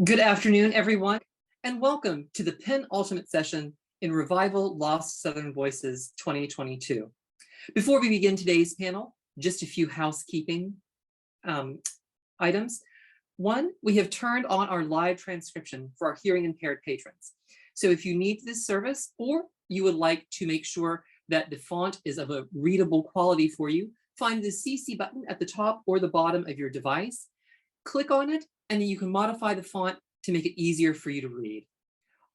Good afternoon, everyone, and welcome to the penultimate session in Revival Lost Southern Voices 2022. Before we begin today's panel, just a few housekeeping items. One, we have turned on our live transcription for our hearing impaired patrons. So if you need this service or you would like to make sure that the font is of a readable quality for you, find the CC button at the top or the bottom of your device. Click on it, and then you can modify the font to make it easier for you to read.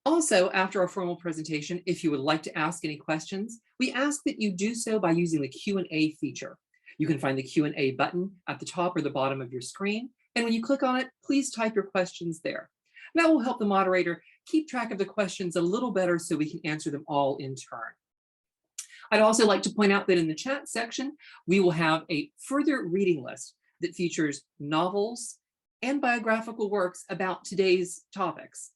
Also, after our formal presentation, if you would like to ask any questions, we ask that you do so by using the Q&A feature. You can find the Q&A button at the top or the bottom of your screen, and when you click on it, please type your questions there. That will help the moderator keep track of the questions a little better so we can answer them all in turn. I'd also like to point out that in the chat section, we will have a further reading list that features novels and biographical works about today's topics.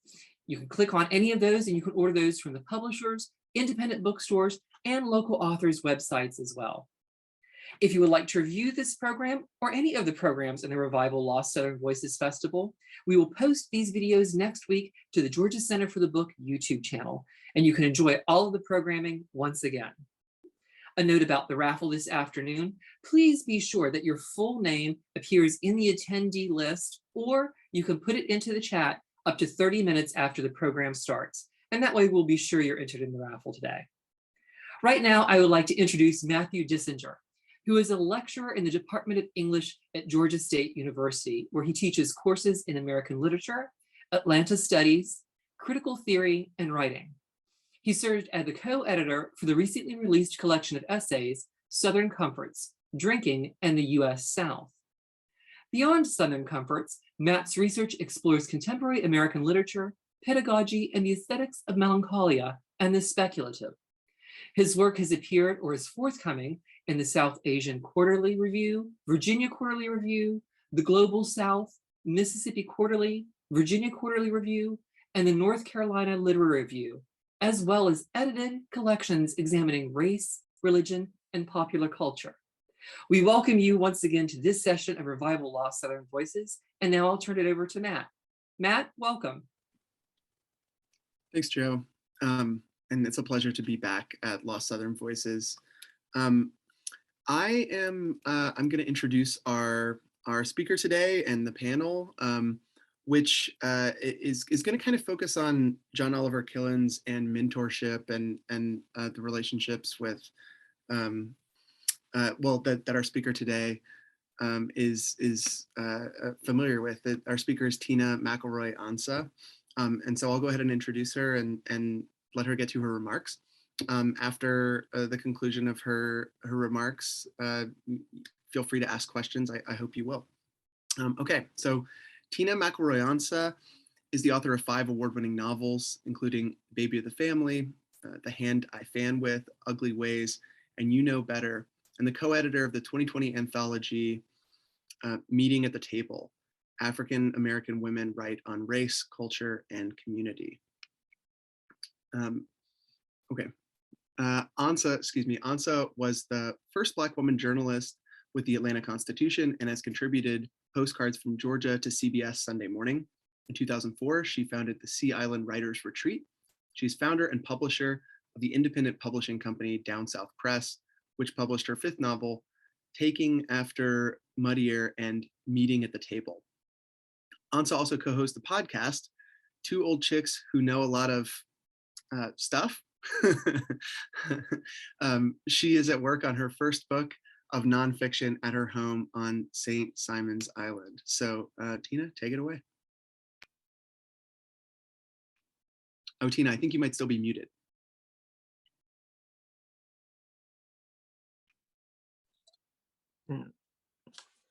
You can click on any of those and you can order those from the publishers, independent bookstores, and local authors' websites as well. If you would like to review this program or any of the programs in the Revival Lost Southern Voices Festival, we will post these videos next week to the Georgia Center for the Book YouTube channel, and you can enjoy all of the programming once again. A note about the raffle this afternoon, please be sure that your full name appears in the attendee list, or you can put it into the chat up to 30 minutes after the program starts. And that way we'll be sure you're entered in the raffle today. Right now, I would like to introduce Matthew Dissinger, who is a lecturer in the Department of English at Georgia State University, where he teaches courses in American literature, Atlanta studies, critical theory, and writing. He served as the co-editor for the recently released collection of essays, Southern Comforts, Drinking, and the U.S. South. Beyond Southern Comforts, Matt's research explores contemporary American literature, pedagogy, and the aesthetics of melancholia and the speculative. His work has appeared or is forthcoming in the South Asian Quarterly Review, Virginia Quarterly Review, the Global South, Mississippi Quarterly, Virginia Quarterly Review, and the North Carolina Literary Review, as well as edited collections examining race, religion, and popular culture. We welcome you once again to this session of Revival Lost Southern Voices, and now I'll turn it over to Matt. Matt, welcome. Thanks, Joe. And it's a pleasure to be back at Lost Southern Voices. I'm going to introduce our speaker today and the panel, which is going to kind of focus on John Oliver Killens and mentorship and the relationships with, that our speaker today is familiar with. Our speaker is Tina McElroy Ansa, and so I'll go ahead and introduce her and let her get to her remarks. After the conclusion of her remarks, feel free to ask questions. I hope you will. Okay, so Tina McElroy Ansa is the author of 5 award-winning novels, including Baby of the Family, The Hand I Fan With, Ugly Ways, and You Know Better, and the co-editor of the 2020 anthology, Meeting at the Table, African American Women Write on Race, Culture, and Community. Ansa was the first Black woman journalist with the Atlanta Constitution and has contributed postcards from Georgia to CBS Sunday Morning. In 2004, she founded the Sea Island Writers Retreat. She's founder and publisher of the independent publishing company Down South Press, which published her 5th novel, Taking After Moderator and Meeting at the Table. Ansa also co-hosts the podcast, Two Old Chicks Who Know a Lot of Stuff. She is at work on her first book of nonfiction at her home on St. Simon's Island. So Tina, take it away. Oh, Tina, I think you might still be muted.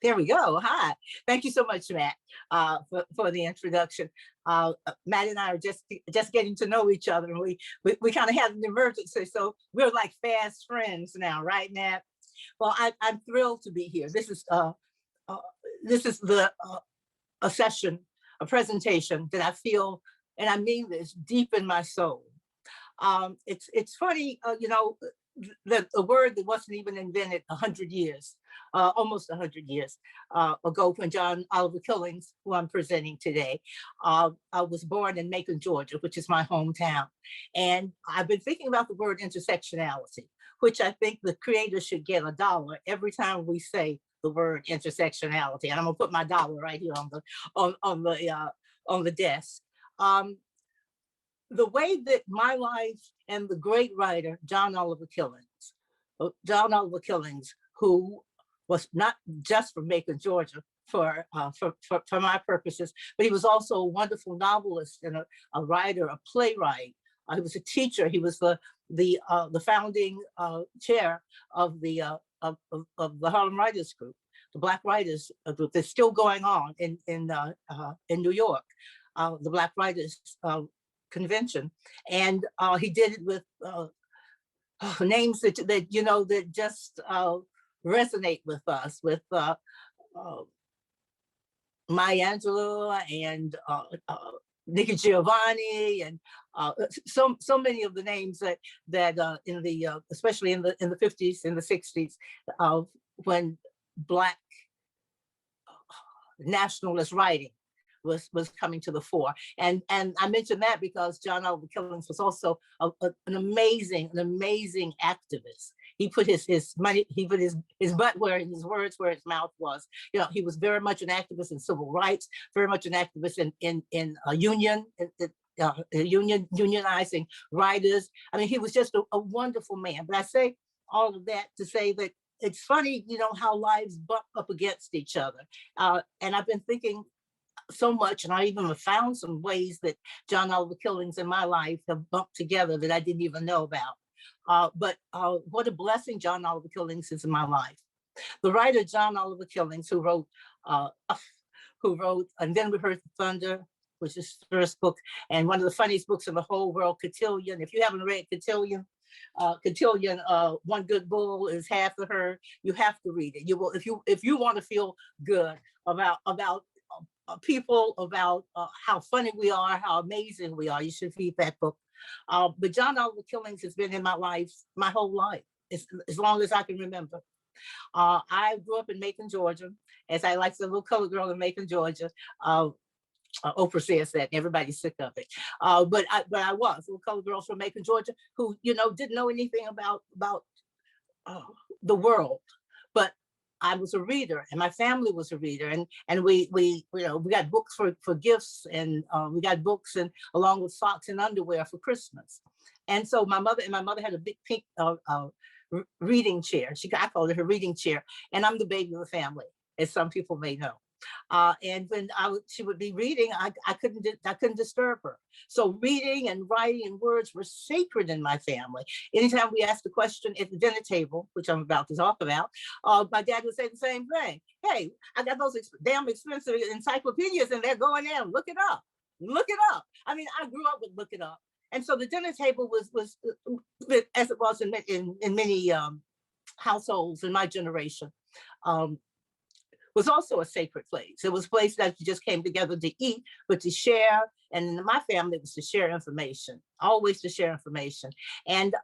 There we go. Hi. Thank you so much, Matt, for the introduction. Matt and I are just getting to know each other, and we kind of had an emergency, so we're like fast friends now, right, Matt? Well, I'm thrilled to be here. This is a session, a presentation that I feel, and I mean this, deep in my soul. It's funny, the word that wasn't even invented 100 years, almost 100 years ago, when John Oliver Killens, who I'm presenting today, I was born in Macon, Georgia, which is my hometown. And I've been thinking about the word intersectionality, which I think the creator should get $1 every time we say the word intersectionality. And I'm gonna put my dollar right here on the desk. The way that my life and the great writer, John Oliver Killens, who was not just from Macon, Georgia, for my purposes, but he was also a wonderful novelist and a writer, a playwright. He was a teacher. He was the founding chair of the Harlem Writers Group, the Black Writers Group that's still going on in New York, the Black Writers Convention. And he did it with names that you know, that just resonate with us, with Maya Angelou and Nikki Giovanni, and so many of the names that in the especially in the 50s and the 60s, when Black nationalist writing was coming to the fore. And I mentioned that because John Oliver Killens was also an amazing activist. He put his money, he put his butt where his words where his mouth was. You know, he was very much an activist in civil rights, very much an activist in a union, unionizing writers. I mean, he was just a wonderful man. But I say all of that to say that it's funny, you know, how lives bump up against each other. And I've been thinking so much, and I even have found some ways that John Oliver Killens in my life have bumped together that I didn't even know about. But what a blessing John Oliver Killens is in my life. The writer John Oliver Killens, who wrote And Then We Heard the Thunder, which is his first book, and one of the funniest books in the whole world, Cotillion. If you haven't read Cotillion, One Good Bull is half the herd. You have to read it. You will, if you want to feel good about people, about how funny we are, how amazing we are, you should read that book. But John Oliver Killens has been in my life my whole life, as long as I can remember. I grew up in Macon, Georgia. As I like the little colored girl in Macon, Georgia. Oprah says that, and everybody's sick of it. But I was a little colored girl from Macon, Georgia, who, you know, didn't know anything about the world. But I was a reader, and my family was a reader, and we got books for gifts, and we got books, and along with socks and underwear for Christmas. And so my mother had a big pink reading chair. I called it her reading chair, and I'm the baby of the family, as some people may know. And when she would be reading, I couldn't disturb her. So reading and writing and words were sacred in my family. Anytime we asked a question at the dinner table, which I'm about to talk about, my dad would say the same thing. Hey, I got those damn expensive encyclopedias, and they're going in. Look it up. Look it up. I mean, I grew up with Look It Up. And so the dinner table was as it was in many households in my generation, was also a sacred place. It was a place that you just came together to eat, but to share. And in my family, it was to share information, always to share information. And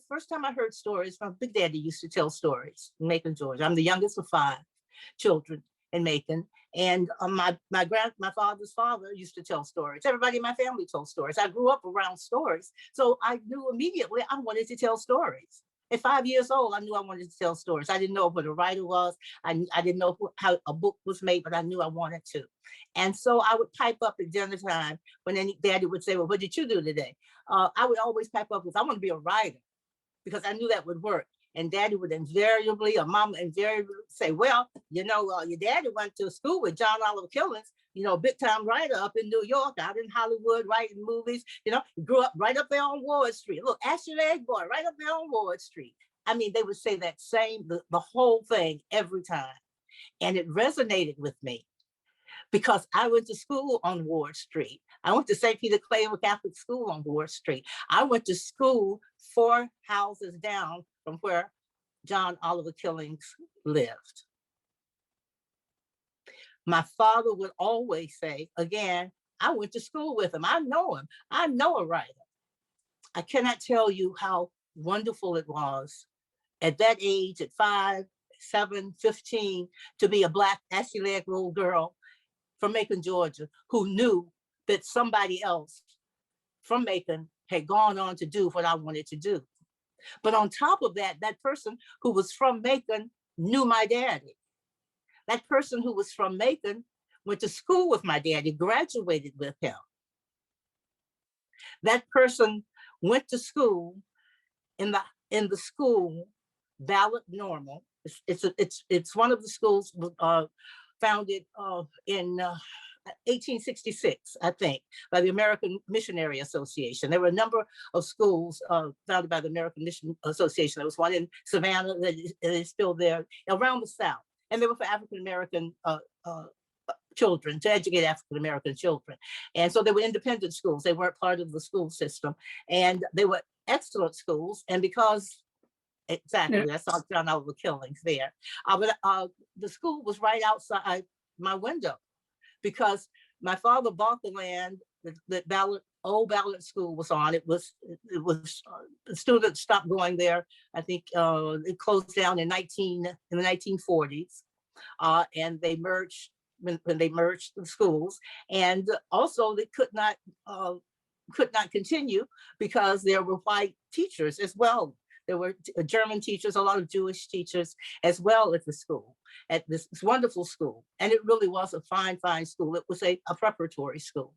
first time I heard stories, my Big Daddy used to tell stories in Macon, Georgia. I'm the youngest of 5 children in Macon. And my father's father used to tell stories. Everybody in my family told stories. I grew up around stories. So I knew immediately I wanted to tell stories. At 5 years old, I knew I wanted to tell stories. I didn't know what a writer was. I didn't know how a book was made, but I knew I wanted to. And so I would pipe up at dinner time when Daddy would say, well, what did you do today? I would always pipe up with, I want to be a writer, because I knew that would work. And Daddy would invariably, or Mama invariably say, well, you know, your daddy went to school with John Oliver Killens, you know, big time writer up in New York, out in Hollywood, writing movies. You know, he grew up right up there on Ward Street. Look, Asher Egg Boy, right up there on Ward Street. I mean, they would say that the whole thing every time. And it resonated with me because I went to school on Ward Street. I went to St. Peter Claver Catholic School on Ward Street. I went to school 4 houses down from where John Oliver Killens lived. My father would always say, again, I went to school with him. I know him. I know a writer. I cannot tell you how wonderful it was at that age, at 5, 7, 15, to be a Black ashy-legged little girl from Macon, Georgia, who knew that somebody else from Macon had gone on to do what I wanted to do. But on top of that, that person who was from Macon knew my daddy. That person who was from Macon went to school with my daddy, graduated with him. That person went to school in the school Ballard Normal. It's one of the schools founded in 1866, I think, by the American Missionary Association. There were a number of schools founded by the American Mission Association. There was one in Savannah that is still there, around the South, and they were for African-American children, to educate African-American children. And so they were independent schools. They weren't part of the school system. And they were excellent schools. And because, exactly, that's all John Oliver Killens there. But the school was right outside my window, because my father bought the land that old Ballard School was on. It was the students stopped going there. I think it closed down in the 1940s, and they merged when they merged the schools, and also they could not continue because there were white teachers as well. There were German teachers, a lot of Jewish teachers as well at the school, at this wonderful school. And it really was a fine, fine school. It was a preparatory school.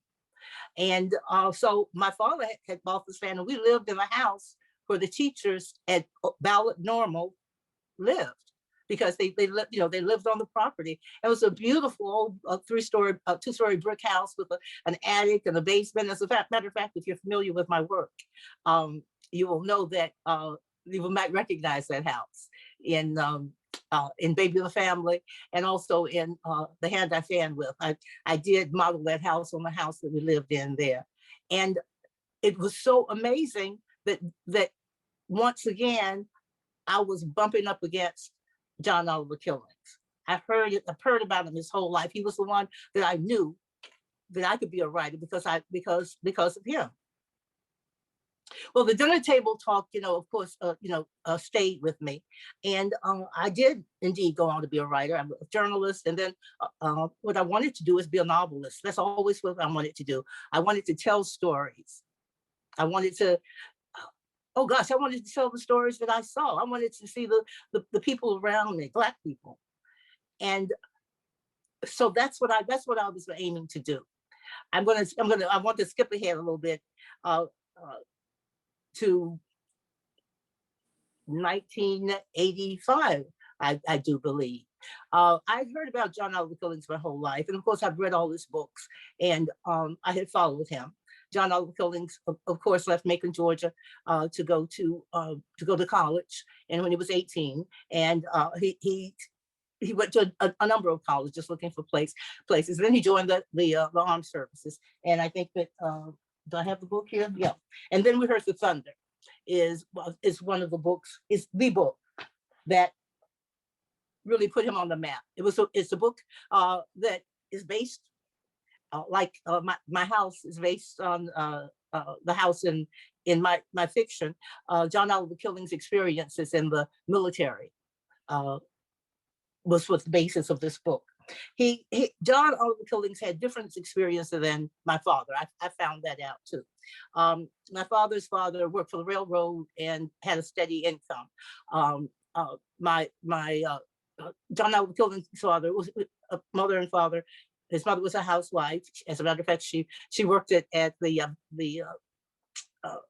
And so my father had bought this land, and we lived in a house where the teachers at Ballard Normal lived, because they lived on the property. It was a beautiful old two-story brick house with an attic and a basement. As a matter of fact, if you're familiar with my work, you will know that you might recognize that house in Baby of the Family, and also in The Hand I Fan With. I did model that house on the house that we lived in there. And it was so amazing that once again, I was bumping up against John Oliver Killens. I've heard about him his whole life. He was the one that I knew that I could be a writer because of him. Well, the dinner table talk, of course, stayed with me. And I did indeed go on to be a writer. I'm a journalist. And then what I wanted to do is be a novelist. That's always what I wanted to do. I wanted to tell stories. I wanted to tell the stories that I saw. I wanted to see the people around me, Black people. And so that's what I was aiming to do. I want to skip ahead a little bit to 1985, I do believe. I'd heard about John Oliver Killens my whole life. And of course, I've read all his books, and I had followed him. John Oliver Killens, of course, left Macon, Georgia, to go to college. And when he was 18, and he went to a number of colleges looking for places. Then he joined the armed services. And I think that, do I have the book here? Yeah. And Then We Heard the Thunder is one of the books, is the book that really put him on the map. It's a book that is based, my house is based on the house in my fiction. John Oliver Killens' experiences in the military was the basis of this book. John Oliver Killens had different experiences than my father. I found that out too. My father's father worked for the railroad and had a steady income. John Oliver Killens' father was a mother and father. His mother was a housewife. As a matter of fact, she worked at the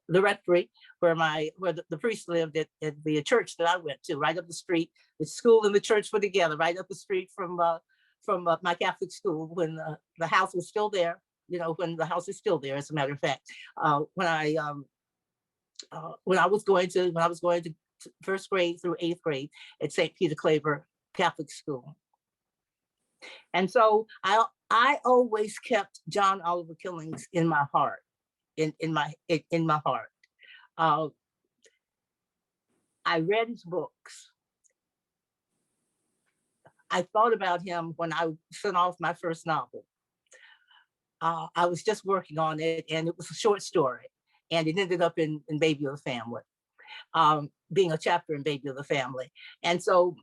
rectory where the priest lived at the church that I went to, right up the street. The school and the church were together, right up the street from my Catholic school, when the house was still there. When the house is still there, as a matter of fact. When I was going to first grade through 8th grade at St. Peter Claver Catholic School. And so I always kept John Oliver Killens in my heart, in my heart. I read his books. I thought about him when I sent off my first novel. I was just working on it, and it was a short story, and it ended up in Baby of the Family. being a chapter and baby of the family. And so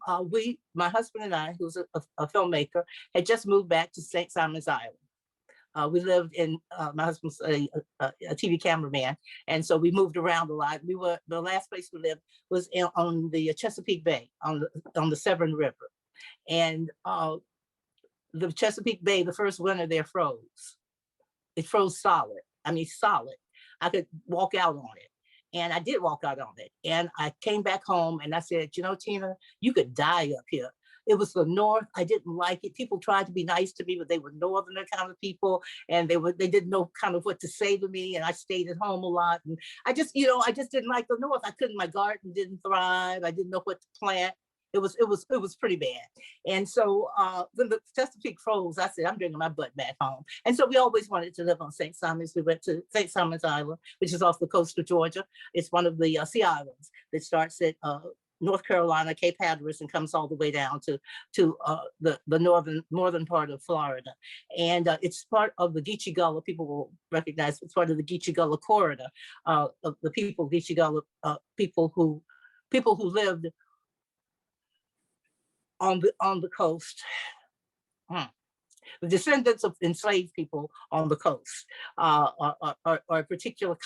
my husband and I, who's a filmmaker, had just moved back to St. Simon's Island. We lived in, my husband's a TV cameraman. And so we moved around a lot. The last place we lived was on the Chesapeake Bay, on the Severn River. And the Chesapeake Bay, the first winter there froze. It froze solid. I mean, solid. I could walk out on it. And I did walk out on it. And I came back home and I said, you know, Tina, you could die up here. It was the North. I didn't like it. People tried to be nice to me, but they were Northerner kind of people. And they didn't know kind of what to say to me. And I stayed at home a lot. And I just didn't like the North. My garden didn't thrive. I didn't know what to plant. It was pretty bad. And so when the Chesapeake froze, I said, I'm bringing my butt back home. And so we always wanted to live on St. Simon's. We went to St. Simon's Island, which is off the coast of Georgia. It's one of the Sea Islands that starts at North Carolina, Cape Hatteras, and comes all the way down to the northern part of Florida. And it's part of the Geechee Gullah. People will recognize it's part of the Geechee Gullah corridor of the people, Geechee Gullah people who lived on the coast. The descendants of enslaved people on the coast are a particular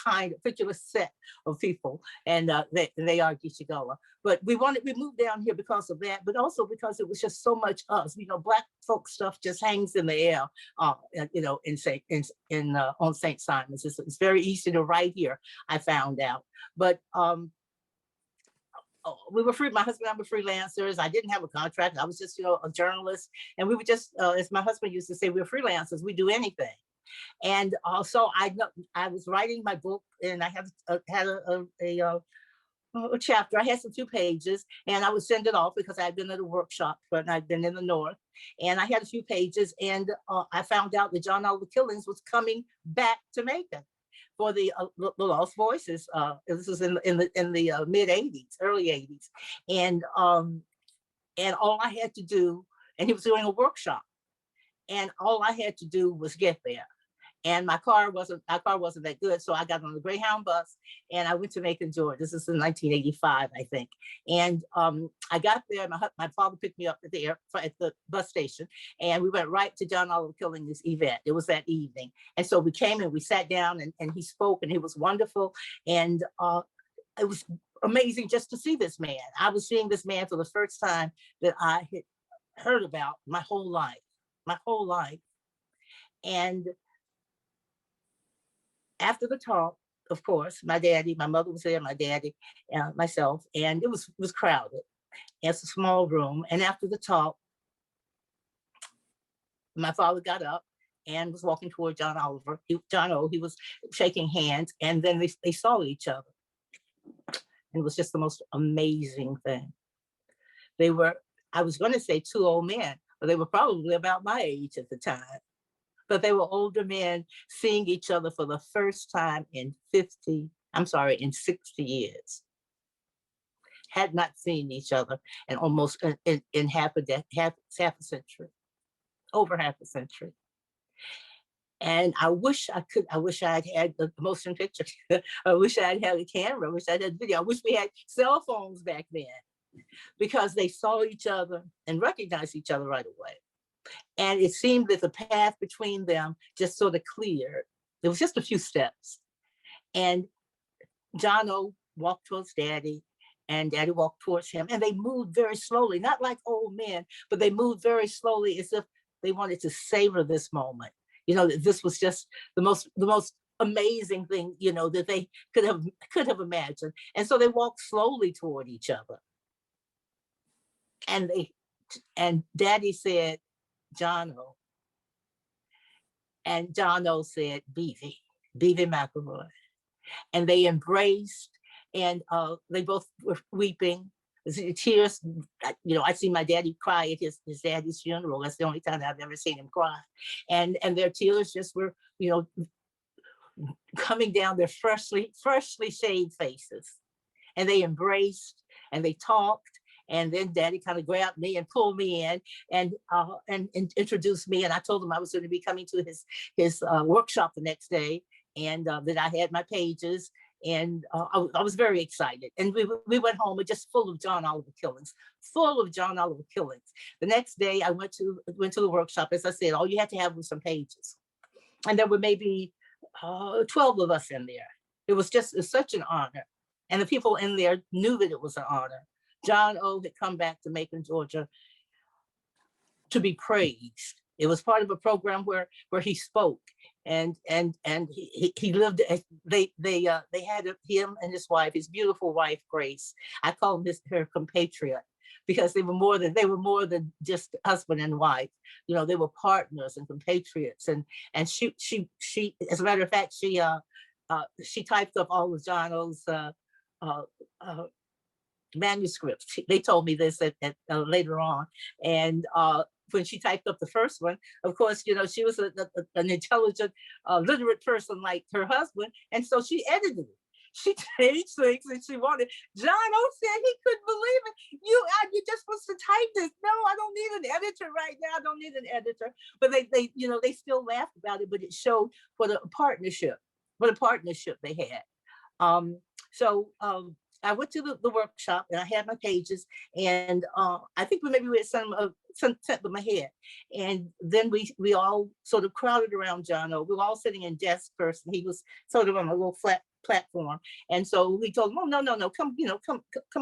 set of people, and they are Geechee Gullah. But we moved down here because of that, but also because it was just so much us. You know, Black folk stuff just hangs in the air. You know, on St. Simon's, it's very easy to write here. I found out, but we were free. My husband and I were freelancers. I didn't have a contract. I was just, a journalist. And we were just, as my husband used to say, we're freelancers. We do anything. And also, I was writing my book, and I had a chapter. I had some 2 pages, and I would send it off because I had been at a workshop, but I'd been in the North, and I had a few pages, and I found out that John Oliver Killens was coming back to Macon for the Lost Voices. This was in the mid 80s, early 80s. And all I had to do, and he was doing a workshop, and all I had to do was get there. And my car wasn't that good. So I got on the Greyhound bus and I went to Macon, Georgia. This is in 1985, I think. And I got there, my father picked me up at the bus station, and we went right to John Oliver Killens' event. It was that evening. And so we came and we sat down, and he spoke, and he was wonderful. And it was amazing just to see this man. I was seeing this man for the first time that I had heard about my whole life. And after the talk, of course, my mother was there, my daddy, and myself, and it was crowded. It's a small room. And after the talk, my father got up and was walking toward John Oliver. He was shaking hands, and then they saw each other. And it was just the most amazing thing. They were, I was going to say 2 old men, but they were probably about my age at the time. But they were older men seeing each other for the first time in 60 years. Had not seen each other in almost in half a century, over half a century. And I wish I had the motion picture. I wish I had a camera. I wish I had video. I wish we had cell phones back then, because they saw each other and recognized each other right away. And it seemed that the path between them just sort of cleared. There was just a few steps. And John O walked towards Daddy, and Daddy walked towards him. And they moved very slowly, not like old men, but they moved very slowly, as if they wanted to savor this moment. This was just the most amazing thing, that they could have imagined. And so they walked slowly toward each other. And Daddy said, John O. And John O said, Beavy McElroy. And they embraced, and they both were weeping. Tears, I see my daddy cry at his daddy's funeral. That's the only time I've ever seen him cry. And their tears just were, coming down their freshly shaved faces. And they embraced and they talked. And then Daddy kind of grabbed me and pulled me in and introduced me. And I told him I was going to be coming to his workshop the next day, and that I had my pages. And I was very excited. And we went home, and just full of John Oliver Killens, full of John Oliver Killens. The next day I went to the workshop. As I said, all you had to have was some pages. And there were maybe 12 of us in there. It was such an honor. And the people in there knew that it was an honor. John O. had come back to Macon, Georgia to be praised. It was part of a program where he spoke, and he lived. They had him and his wife, his beautiful wife Grace. I call him her compatriot, because they were more than just husband and wife. You know, they were partners and compatriots. And she as a matter of fact, she typed up all of John O's manuscripts. They told me this at later on. And when she typed up the first one, of course, you know, she was an intelligent, literate person like her husband. And so she edited it. She changed things, and she wanted. John O said he couldn't believe it. You're just supposed to type this. No, I don't need an editor right now. I don't need an editor. But they still laughed about it. But it showed what a partnership they had. So I went to the workshop, and I had my pages, and I think maybe we had sent them ahead. And then we all sort of crowded around John O. We were all sitting in desks first, and he was sort of on a little flat platform. And so we told him, oh, no, come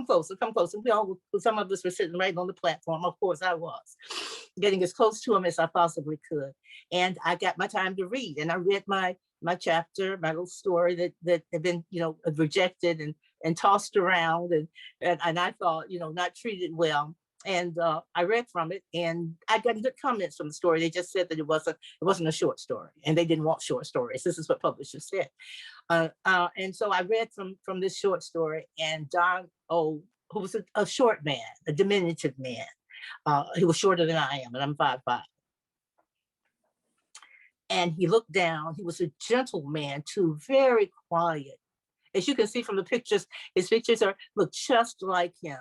closer. Some of us were sitting right on the platform. Of course I was, getting as close to him as I possibly could. And I got my time to read, and I read my chapter, my little story that had been, rejected and tossed around, and I thought, not treated well. And I read from it, and I got good comments from the story. They just said that it wasn't a short story, and they didn't want short stories. This is what publishers said. And so I read from this short story, and John O., who was a short man, a diminutive man, he was shorter than I am, and I'm 5'5". And he looked down. He was a gentle man too, very quiet. As you can see from the pictures, his pictures look just like him.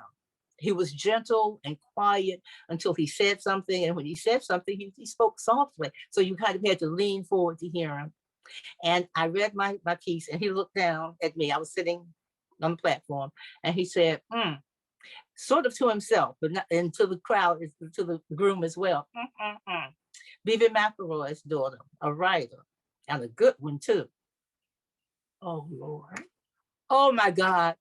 He was gentle and quiet until he said something. And when he said something, he spoke softly. So you kind of had to lean forward to hear him. And I read my piece, and he looked down at me. I was sitting on the platform, and he said, sort of to himself, but not, and to the crowd, to the room as well. Vivi McElroy's daughter, a writer, and a good one too. Oh Lord. Oh my God.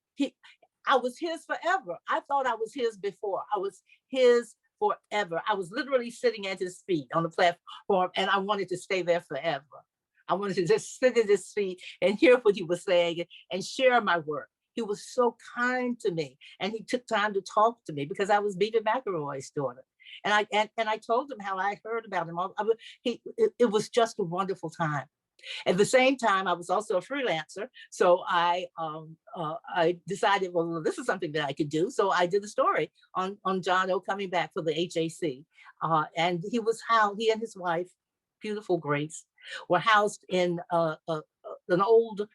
I was his forever. I thought I was his before. I was his forever. I was literally sitting at his feet on the platform, and I wanted to stay there forever. I wanted to just sit at his feet and hear what he was saying and share my work. He was so kind to me, and he took time to talk to me because I was Vivi McElroy's daughter. And I told him how I heard about him. It was just a wonderful time. At the same time, I was also a freelancer. So I decided, well, this is something that I could do. So I did a story on John O. coming back for the HAC. And he and his wife, beautiful Grace, were housed in an old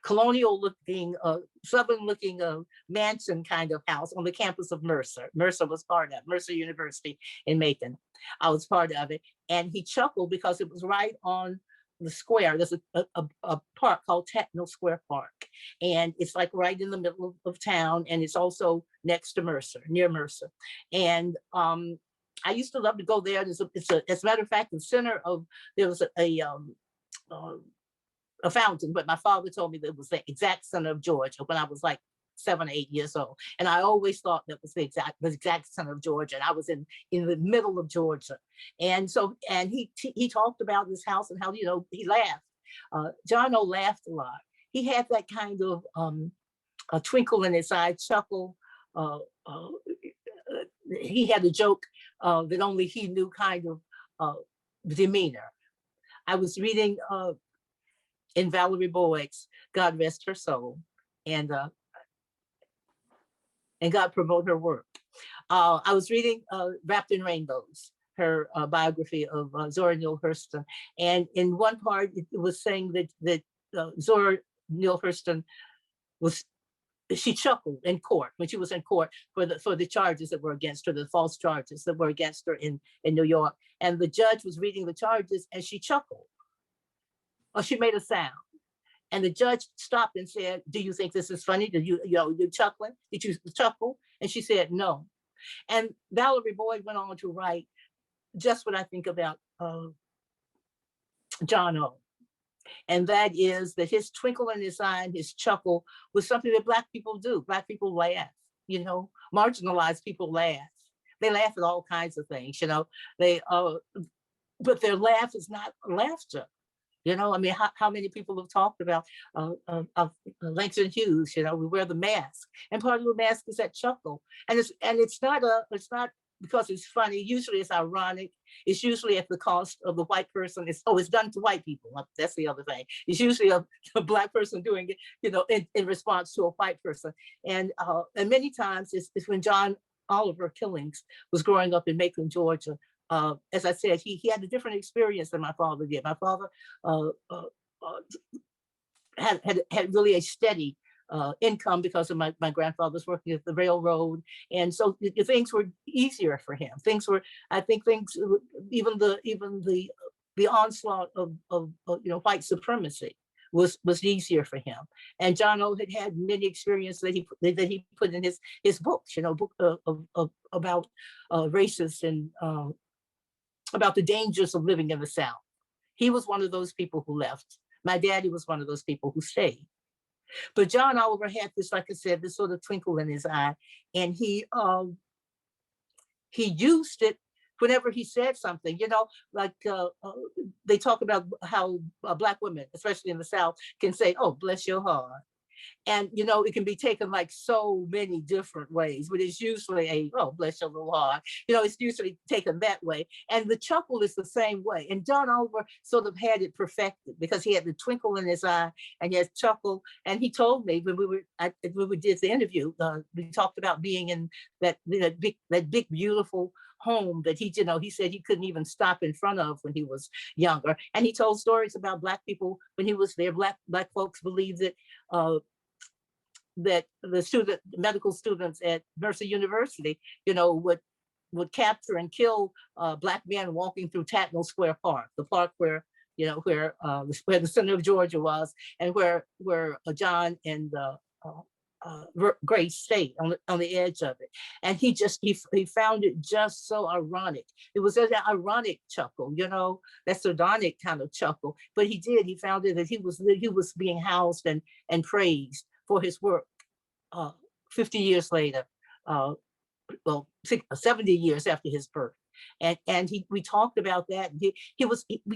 colonial-looking, southern-looking mansion kind of house on the campus of Mercer. Mercer was part of Mercer University in Macon. I was part of it. And he chuckled because it was right on the square. There's a park called Tatnall Square Park. And it's like right in the middle of town. And it's also next to Mercer, near Mercer. And I used to love to go there. As a matter of fact, the center of, there was a fountain, but my father told me that it was the exact center of Georgia when I was like 7 or 8 years old. And I always thought that was the exact center of Georgia. And I was in the middle of Georgia. And so, and he talked about this house and how, he laughed. John O. laughed a lot. He had that kind of a twinkle in his eye, chuckle. He had a joke that only he knew, kind of demeanor. I was reading in Valerie Boyd's, God rest her soul, and God promote her work. I was reading Wrapped in Rainbows, her biography of Zora Neale Hurston, and in one part it was saying that Zora Neale Hurston she chuckled in court when she was in court for the charges that were against her, the false charges that were against her in New York, and the judge was reading the charges and she chuckled. Or she made a sound. And the judge stopped and said, "Do you think this is funny? Did you're chuckling? Did you chuckle?" And she said, "No." And Valerie Boyd went on to write just what I think about John O. And that is that his twinkle in his eye and his chuckle was something that Black people do. Black people laugh, marginalized people laugh. They laugh at all kinds of things, they, but their laugh is not laughter. I mean, how many people have talked about Langston Hughes? We wear the mask, and part of the mask is that chuckle, and it's not because it's funny. Usually, it's ironic. It's usually at the cost of the white person. It's done to white people. That's the other thing. It's usually a Black person doing it, in response to a white person, and many times it's when John Oliver Killens was growing up in Macon, Georgia. As I said, he had a different experience than my father did. My father had really a steady income because of my grandfather's working at the railroad, and so things were easier for him. Even the onslaught of white supremacy was easier for him. And John O had many experiences that he put in his books, book about racists and about the dangers of living in the South. He was one of those people who left. My daddy was one of those people who stayed. But John Oliver had this, like I said, this sort of twinkle in his eye, and he used it whenever he said something. They talk about how Black women, especially in the South, can say, "Oh, bless your heart." And, it can be taken like so many different ways, but it's usually "oh, bless your little heart." It's usually taken that way. And the chuckle is the same way. And John Oliver sort of had it perfected because he had the twinkle in his eye and he had chuckle. And he told me when we did the interview, we talked about being in that big, beautiful home that he said he couldn't even stop in front of when he was younger. And he told stories about Black people when he was there. Black folks believed that the medical students at Mercer University, would capture and kill Black men walking through Tatnall Square Park, the park where the center of Georgia was, and where John and Grace stayed on the edge of it. And he found it just so ironic. It was an ironic chuckle, that sardonic kind of chuckle. But he found it that he was being housed and praised for his work 50 years later, 70 years after his birth. And we talked about that. We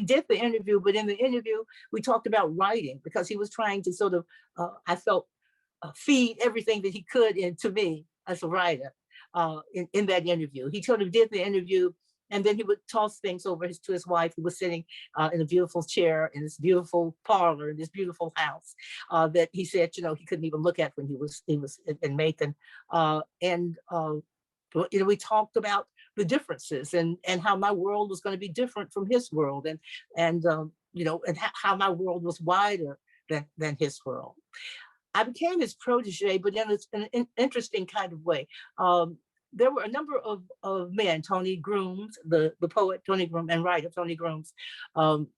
did the interview, but in the interview, we talked about writing because he was trying to sort of, I felt, feed everything that he could into me as a writer in that interview. He sort of did the interview, and then he would toss things over to his wife, who was sitting in a beautiful chair in this beautiful parlor in this beautiful house that he said, he couldn't even look at when he was in Macon. We talked about the differences and how my world was going to be different from his world, and how my world was wider than his world. I became his protege, but in an interesting kind of way. There were a number of men, Tony Grooms, the poet Tony Grooms and writer Tony Grooms, in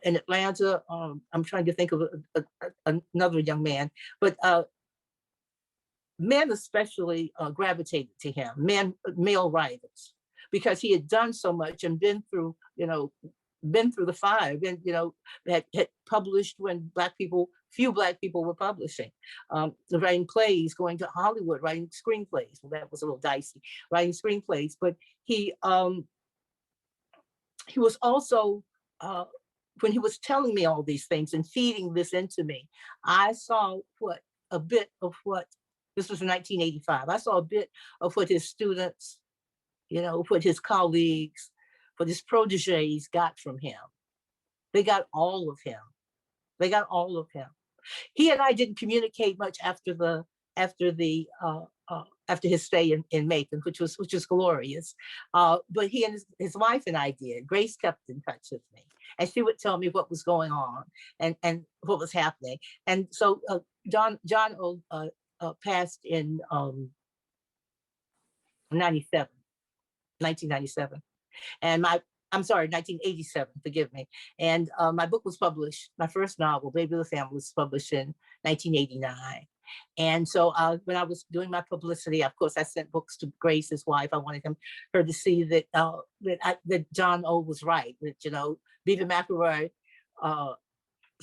Atlanta. I'm trying to think of another young man, but men especially gravitated to him, male writers, because he had done so much and been through the fire, had published when few Black people were publishing, writing plays, going to Hollywood, writing screenplays. Well, that was a little dicey, writing screenplays. But he was also, when he was telling me all these things and feeding this into me, I saw this was in 1985. I saw a bit of what his students, what his colleagues, what his proteges got from him. They got all of him. He and I didn't communicate much after his stay in Macon, which was glorious. But he and his wife and I did. Grace kept in touch with me, and she would tell me what was going on and what was happening. And so John passed in 1997, and I'm sorry, 1987, forgive me. And my book was published, my first novel, Baby of the Family, was published in 1989. And so when I was doing my publicity, of course, I sent books to Grace, his wife. I wanted her to see that that John O was right, that, you know, Beaver McElroy,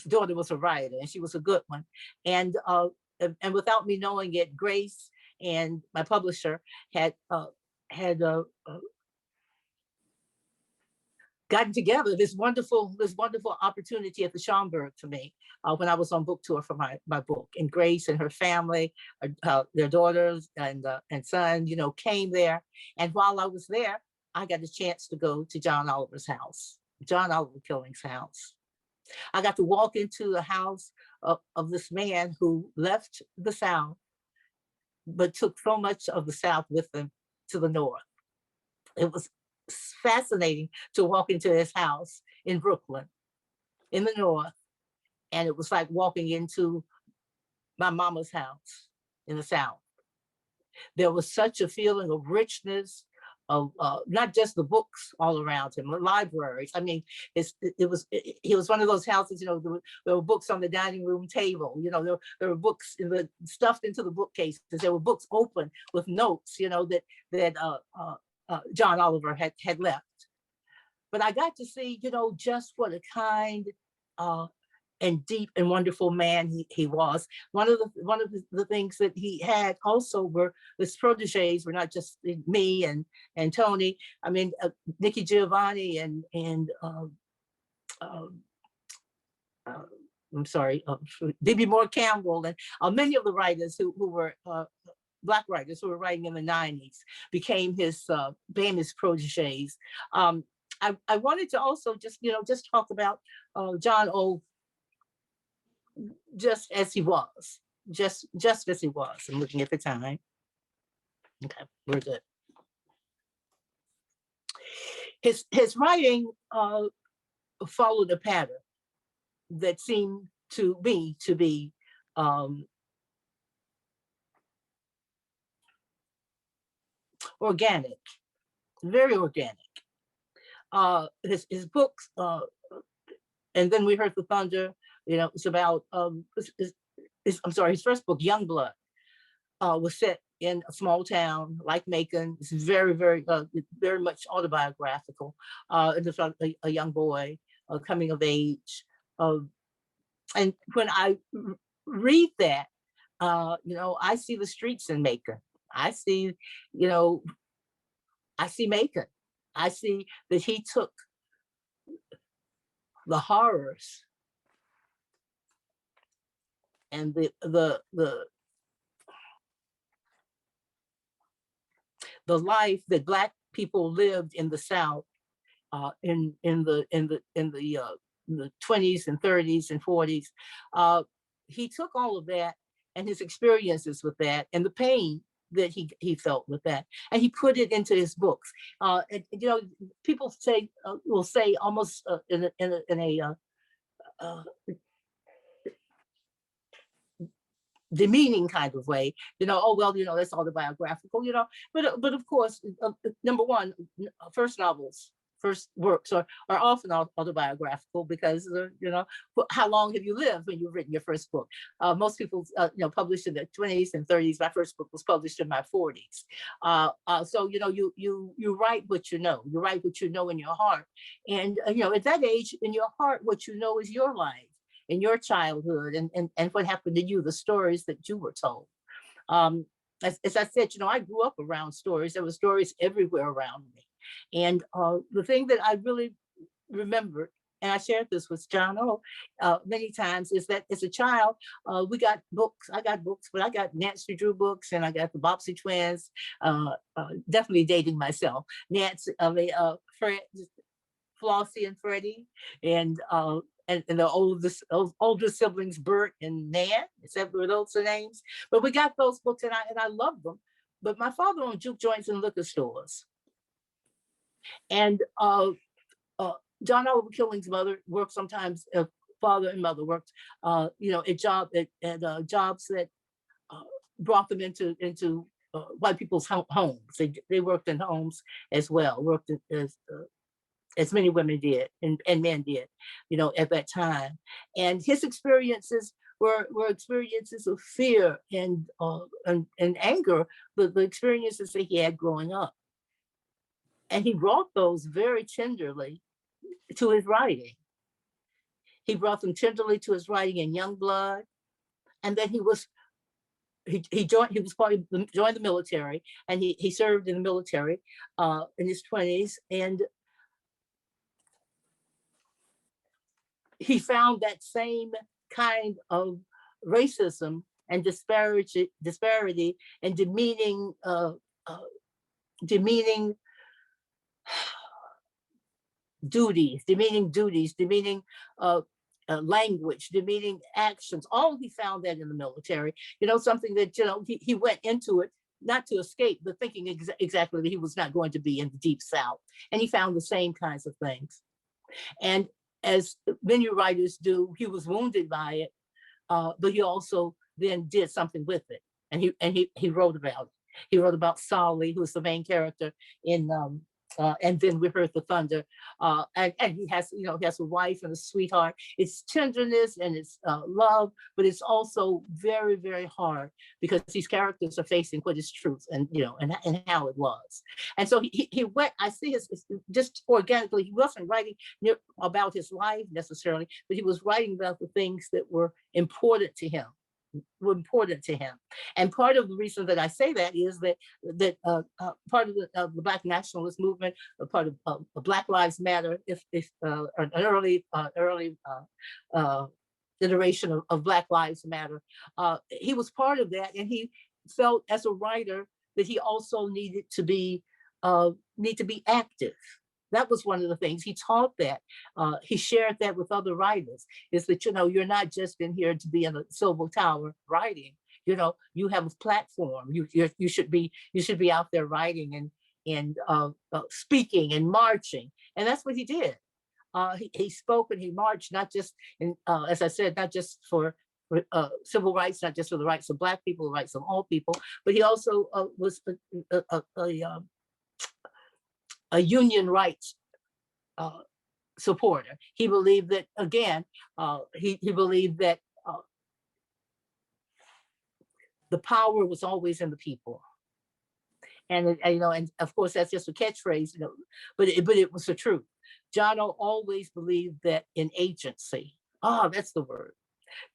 daughter was a writer, and she was a good one. And without me knowing it, Grace and my publisher had gotten together this wonderful opportunity at the Schomburg for me when I was on book tour for my book. And Grace and her family, their daughters and son, you know, came there. And while I was there, I got a chance to go to John Oliver's house, John Oliver Killens' house. I got to walk into the house of this man who left the South, but took so much of the South with him to the North. It was fascinating to walk into his house in Brooklyn, in the North. And it was like walking into my mama's house in the South. There was such a feeling of richness, of not just the books all around him, the libraries. I mean, he was one of those houses, you know, there were books on the dining room table, you know, there were books stuffed into the bookcases. There were books open with notes, you know, that John Oliver had left. But I got to see, you know, just what a kind and deep and wonderful man he was. One of the things that he had also were his proteges were not just me and Tony. I mean, Nikki Giovanni and I'm sorry, D.B. Moore Campbell and many of the writers who were Black writers who were writing in the 90s became his proteges. I wanted to also just talk about John O. just as he was, just as he was. I'm looking at the time. Okay, we're good. His writing followed a pattern that seemed to me to be organic, very organic. His books, and then we heard the thunder. You know, it's about I'm sorry, his first book, Young Blood, was set in a small town like Macon. It's very, very, very much autobiographical. It's about a young boy coming of age. And when I read that, you know, I see the streets in Macon. I see, you know, I see Macon. I see that he took the horrors and the life that Black people lived in the South in the 20s and 30s and 40s. He took all of that and his experiences with that and the pain that he felt with that, and he put it into his books. And, you know, people will say almost in a demeaning kind of way, you know, oh, well, you know, that's autobiographical, you know, but of course, number one, first works are often autobiographical because, you know, how long have you lived when you've written your first book? Most people, you know, published in the 20s and 30s. My first book was published in my 40s. So, you know, you write what you know. You write what you know in your heart. And, you know, at that age, in your heart, what you know is your life and your childhood and what happened to you, the stories that you were told. As I said, you know, I grew up around stories. There were stories everywhere around me. And the thing that I really remembered, and I shared this with John O many times, is that as a child, we got books. I got books, but I got Nancy Drew books, and I got the Bobbsey twins, definitely dating myself. Nancy, Fred, Flossie and Freddie, and the older siblings, Bert and Nan, except for those are names. But we got those books, and I loved them. But my father owned juke joints and liquor stores. And John Oliver Killens' mother worked sometimes. Father and mother worked, you know, at jobs that brought them into white people's homes. They worked in homes as well. Worked as as many women did and men did, at that time. And his experiences were experiences of fear and anger, the experiences that he had growing up. And he brought those very tenderly to his writing. He brought them tenderly to his writing in Young Blood. And then he joined the military, and he served in the military in his 20s. And he found that same kind of racism and disparity and demeaning duties, demeaning language, demeaning actions. He found that in the military. Something that he went into it not to escape, but thinking exactly that he was not going to be in the Deep South. And he found the same kinds of things. And as many writers do, he was wounded by it, but he also then did something with it. And he wrote about it. He wrote about Solly, who is the main character in And Then We Heard the Thunder. And he has a wife and a sweetheart. It's tenderness and it's love, but it's also very, very hard because these characters are facing what is truth and how it was. And so he went, I see his just organically, he wasn't writing about his life necessarily, but he was writing about the things that were important to him. And part of the reason that I say that is that part of the Black nationalist movement, part of Black Lives Matter, if an early iteration of Black Lives Matter, he was part of that, and he felt as a writer that he also needed to be active. That was one of the things he taught that. He shared that with other writers, is that, you're not just in here to be in a silver tower writing. You have a platform. You should be out there writing and speaking and marching. And that's what he did. He spoke and he marched, not just as I said, not just for civil rights, not just for the rights of Black people, the rights of all people, but he also was a union rights supporter. He believed that, again, he believed that the power was always in the people. And of course that's just a catchphrase, but it was the truth. John O. always believed that in agency. That's the word.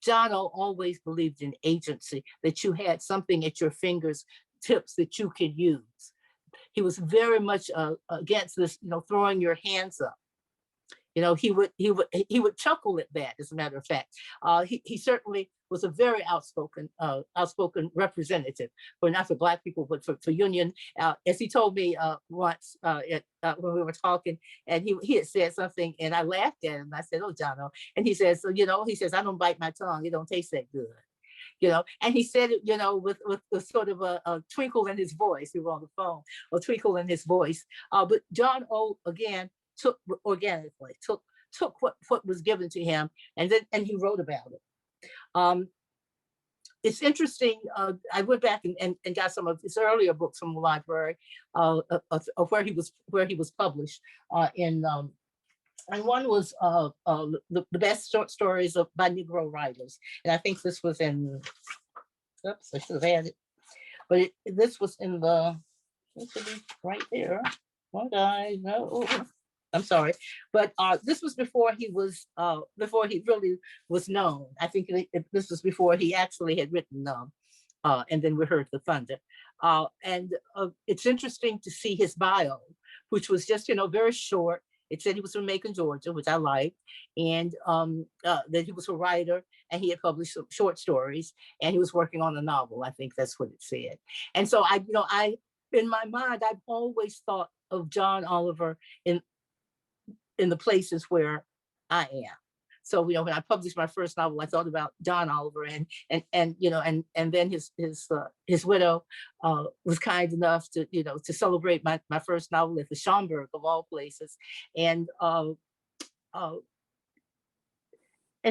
John O. always believed in agency, that you had something at your fingers tips that you could use. He was very much against this, throwing your hands up. He would chuckle at that. As a matter of fact, he certainly was a very outspoken representative, not for Black people, but for union. As he told me once when we were talking, and he had said something, and I laughed at him. I said, "Oh, John," and he says, he says, "I don't bite my tongue; it don't taste that good." And he said it, with sort of a twinkle in his voice. We were on the phone, a twinkle in his voice. But John O. again took what was given to him, and he wrote about it. It's interesting. I went back and got some of his earlier books from the library of where he was published and one was the best short stories by Negro writers. And I think this was in, oops, I should have had it. But this was in it should be right there. One guy, no, I'm sorry. But this was before he really was known. I think this was before he actually had written And Then We Heard the Thunder. And it's interesting to see his bio, which was just, very short. It said he was from Macon, Georgia, which I liked, and that he was a writer and he had published some short stories and he was working on a novel. I think that's what it said. And so I in my mind, I've always thought of John Oliver in the places where I am. So when I published my first novel, I thought about John Oliver, and then his widow was kind enough to celebrate my first novel at the Schomburg of all places, and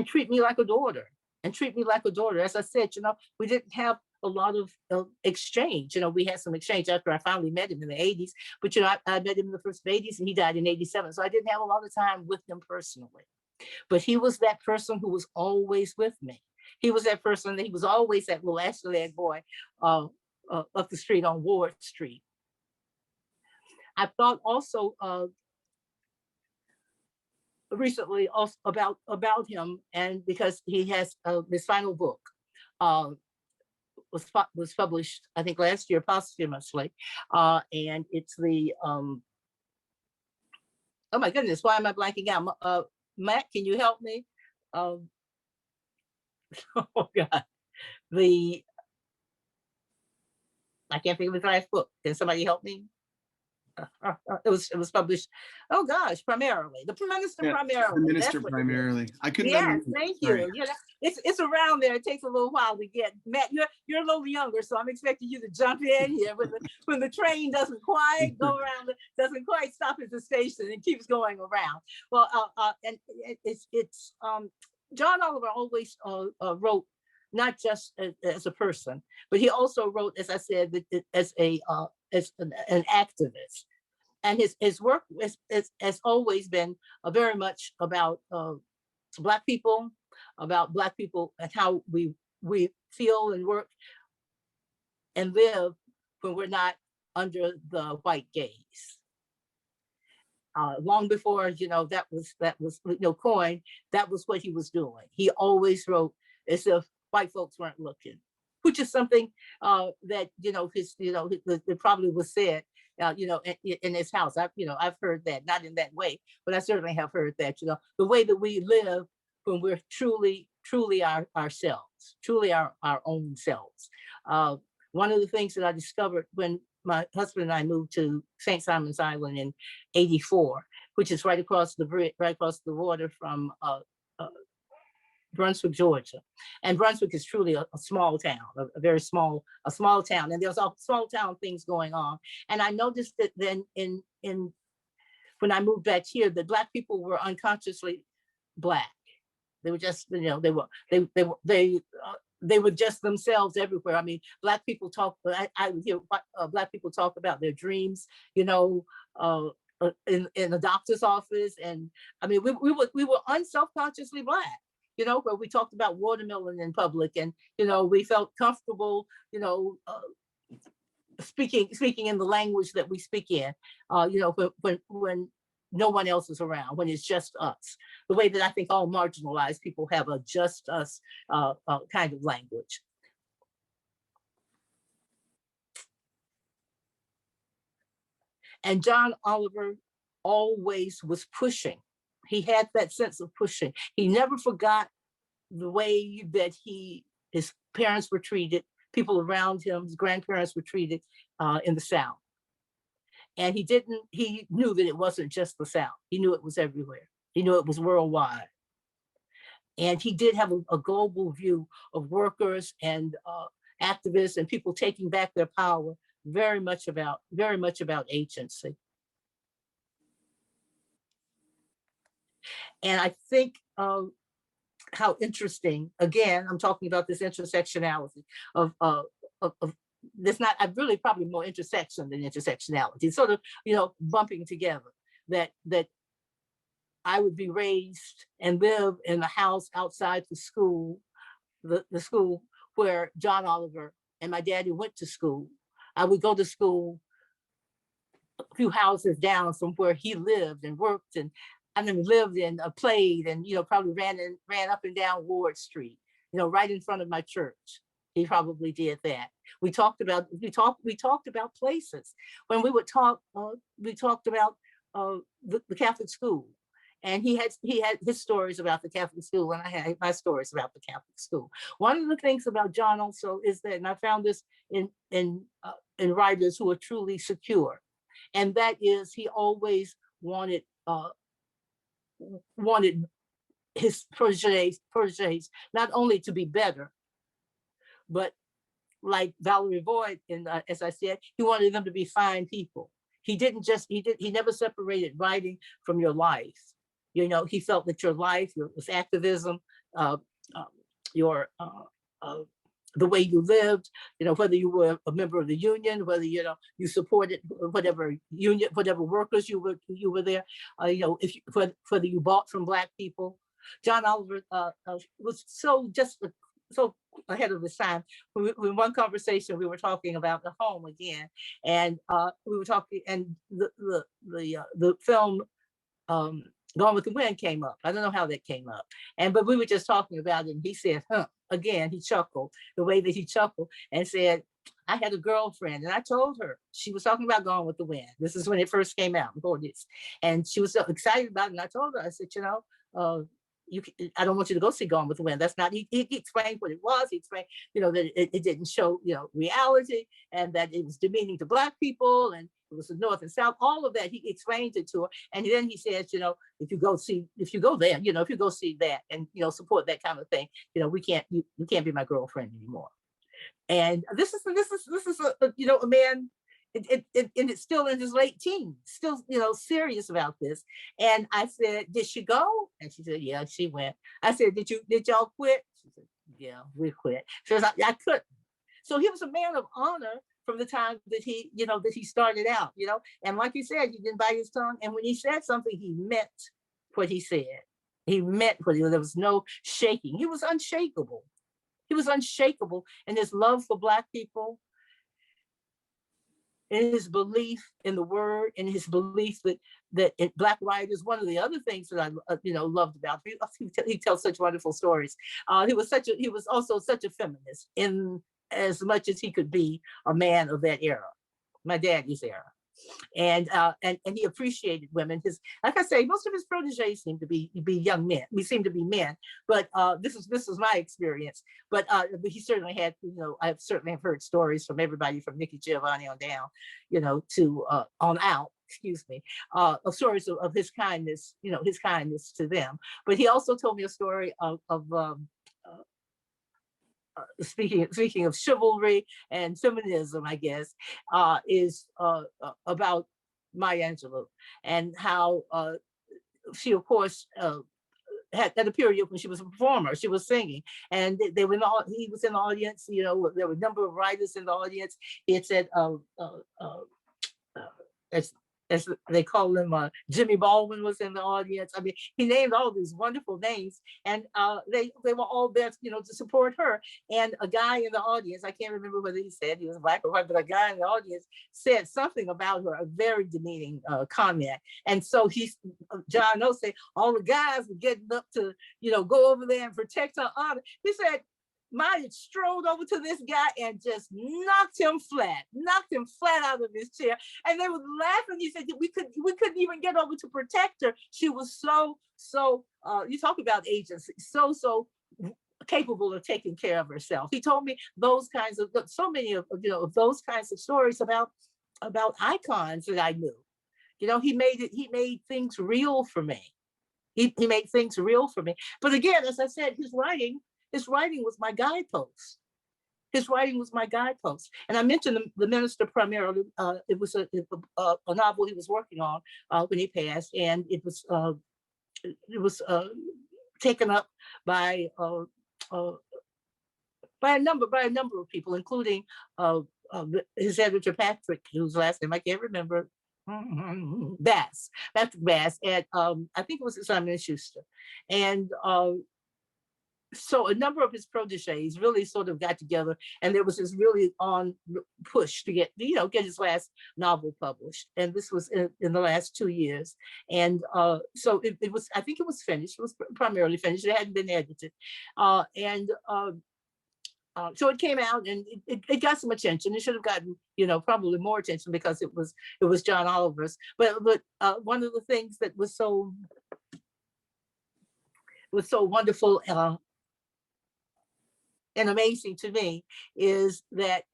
treat me like a daughter. As I said, we didn't have a lot of exchange. We had some exchange after I finally met him in the 80s, but I met him in the first 80s and he died in 87. So I didn't have a lot of time with him personally, but he was that person who was always with me. He was that person that he was always that little Ashley boy up the street on Ward Street. I thought also recently also about him, and because he has his final book was published, I think last year posthumously, and it's the oh my goodness, why am I blanking out? Matt, can you help me? Oh God, I can't think of his last book. Can somebody help me? It was published. Oh gosh, primarily the minister, primarily. The minister primarily. I couldn't. Yes, thank you. It's around there. It takes a little while to get. Matt, you're a little younger, so I'm expecting you to jump in here when the train doesn't quite go around, doesn't quite stop at the station and keeps going around. Well, and it's John Oliver always wrote not just as a person, but he also wrote, as I said, as an activist. And his work has always been very much about Black people and how we feel and work and live when we're not under the white gaze. Long before that was coined, that was what he was doing. He always wrote as if white folks weren't looking, which is something that it probably was said in his house. I've heard that, not in that way, but I certainly have heard that the way that we live when we're truly ourselves, truly our own selves. One of the things that I discovered when my husband and I moved to St. Simon's Island in '84, which is right across the water from Brunswick, Georgia. And Brunswick is truly a small town, a small town. And there's all small town things going on. And I noticed that then when I moved back here, that Black people were unconsciously Black. They were just, they were just themselves everywhere. I mean, Black people talk, I would hear Black people talk about their dreams, in the doctor's office. And I mean, we were unselfconsciously Black. Where we talked about watermelon in public, and we felt comfortable, speaking in the language that we speak in, when no one else is around, when it's just us. The way that I think all marginalized people have a just us kind of language. And John Oliver always was pushing. He had that sense of pushing. He never forgot the way that his parents were treated, people around him, his grandparents were treated in the South. And he knew that it wasn't just the South. He knew it was everywhere. He knew it was worldwide. And he did have a global view of workers and activists and people taking back their power, very much about agency. And I think how interesting, again, I'm talking about this intersectionality of there's not, I've really probably more intersection than intersectionality, sort of, bumping together, that I would be raised and live in a house outside the school, the school where John Oliver and my daddy went to school. I would go to school a few houses down from where he lived and worked, and lived and played, and probably ran up and down Ward Street, right in front of my church. He probably did that. We talked about places. When we would talk, we talked about the Catholic school, and he had his stories about the Catholic school, and I had my stories about the Catholic school. One of the things about John also is that, and I found this in writers who are truly secure, and that is he always wanted his proteges not only to be better, but like Valerie Voigt, and as I said, he wanted them to be fine people. He never separated writing from your life. He felt that your life, was activism, your the way you lived, whether you were a member of the union, whether, you supported whatever union, whatever workers you were there, if whether you bought from Black people. John Oliver was so ahead of his time. In one conversation, we were talking about the home again, and we were talking, and the film Gone with the Wind came up. I don't know how that came up, but we were just talking about it, and he said, "Huh." Again, he chuckled the way that he chuckled and said, "I had a girlfriend, and I told her." She was talking about Gone with the Wind. This is when it first came out, before this, and she was so excited about it. And I told her, I said, I don't want you to go see Gone with the Wind. That's not, he explained what it was. He explained, that it didn't show, reality, and that it was demeaning to Black people, and it was the North and South, all of that. He explained it to her. And then he says, if you go there, if you go see that and, support that kind of thing, you can't be my girlfriend anymore. And this is a man, and it's still in his late teens, still, serious about this. And I said, "Did she go?" And she said, "Yeah, she went." I said, "Did y'all quit?" She said, "Yeah, we quit." She was like, "I couldn't." So he was a man of honor from the time that he started out, and like you said, he didn't bite his tongue. And when he said something, he meant what he said. He meant what there was no shaking. He was unshakable. He was unshakable in his love for Black people, in his belief in the word, in his belief that in Black writers. One of the other things that I loved about him, he tells such wonderful stories. He was also such a feminist, in as much as he could be a man of that era, my daddy's era. And he appreciated women. Like I say, most of his proteges seem to be young men. We seem to be men, but this is my experience. But he certainly had, I certainly have heard stories from everybody from Nikki Giovanni on down, to on out. Excuse me, of stories of his kindness, his kindness to them. But he also told me a story of speaking of chivalry and feminism, I guess, is about Maya Angelou, and how she, of course, had a period when she was a performer. She was singing, and he was in the audience. There were a number of writers in the audience. It said, as they call him, Jimmy Baldwin was in the audience. I mean, he named all these wonderful names, and they were all there, to support her. And a guy in the audience, I can't remember whether he said he was Black or white, but a guy in the audience said something about her, a very demeaning comment. And so John O said, all the guys were getting up to, go over there and protect her honor. He said, Maya strode over to this guy and just knocked him flat out of his chair. And they were laughing. He said, we couldn't even get over to protect her. She was so, you talk about agency, so capable of taking care of herself. He told me so many of those kinds of stories about icons that I knew. He made things real for me. He made things real for me. But again, as I said, his writing was my guidepost. His writing was my guidepost. And I mentioned the Minister primarily. It was a novel he was working on when he passed, and it was taken up by a number of people, including his editor Patrick, whose last name I can't remember. Patrick Bass, and I think it was Simon & Schuster, and so a number of his proteges really sort of got together, and there was this really on push to get his last novel published. And this was in the last 2 years. And so it was, I think it was finished. It was primarily finished. It hadn't been edited. So it came out, and it got some attention. It should have gotten, probably more attention because it was John Oliver's. But one of the things that was so wonderful and amazing to me is that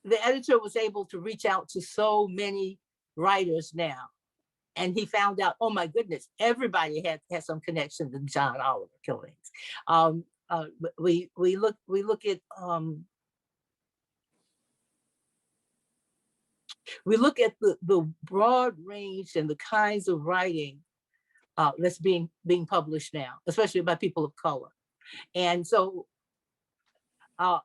the editor was able to reach out to so many writers now. And he found out, oh my goodness, everybody had some connection to John Oliver Killens. We look at the broad range and the kinds of writing that's being published now, especially by people of color. And so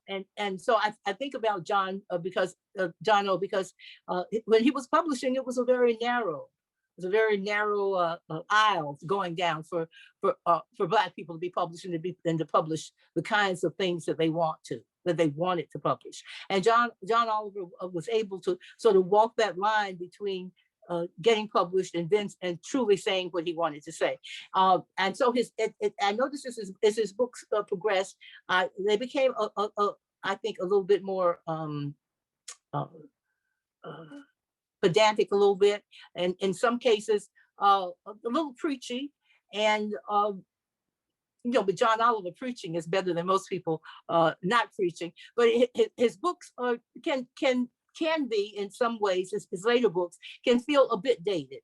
And so I think about John because John O, because when he was publishing, it was a very narrow aisle going down for Black people to be published and to publish the kinds of things that they wanted to publish. And John Oliver was able to sort of walk that line between getting published and truly saying what he wanted to say. And so I noticed as his books progressed, they became I think a little bit more pedantic, a little bit, and in some cases a little preachy. And but John Oliver preaching is better than most people not preaching. But his books can be, in some ways, his later books can feel a bit dated,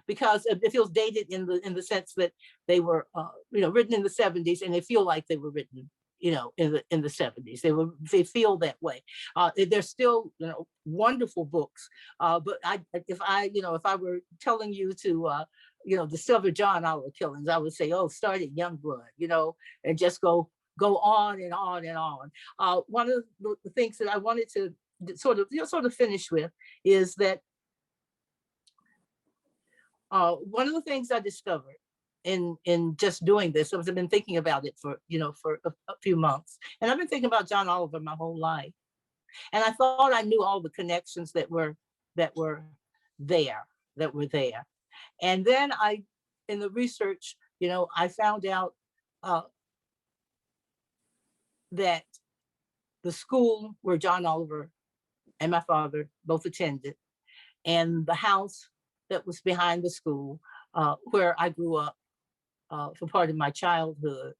because it feels dated in the sense that they were written in the 70s, and they feel like they were written in the 70s. They feel that way. They're still wonderful books. But if I were telling you to discover John Oliver Killens, I would say, start at Youngblood, and just go on and on and on. One of the things that I wanted to sort of finish with is that one of the things I discovered in just doing this, I've been thinking about it for a few months, and I've been thinking about John Oliver my whole life, and I thought I knew all the connections that were there. And then in the research, I found out that the school where John Oliver and my father both attended, and the house that was behind the school where I grew up for part of my childhood,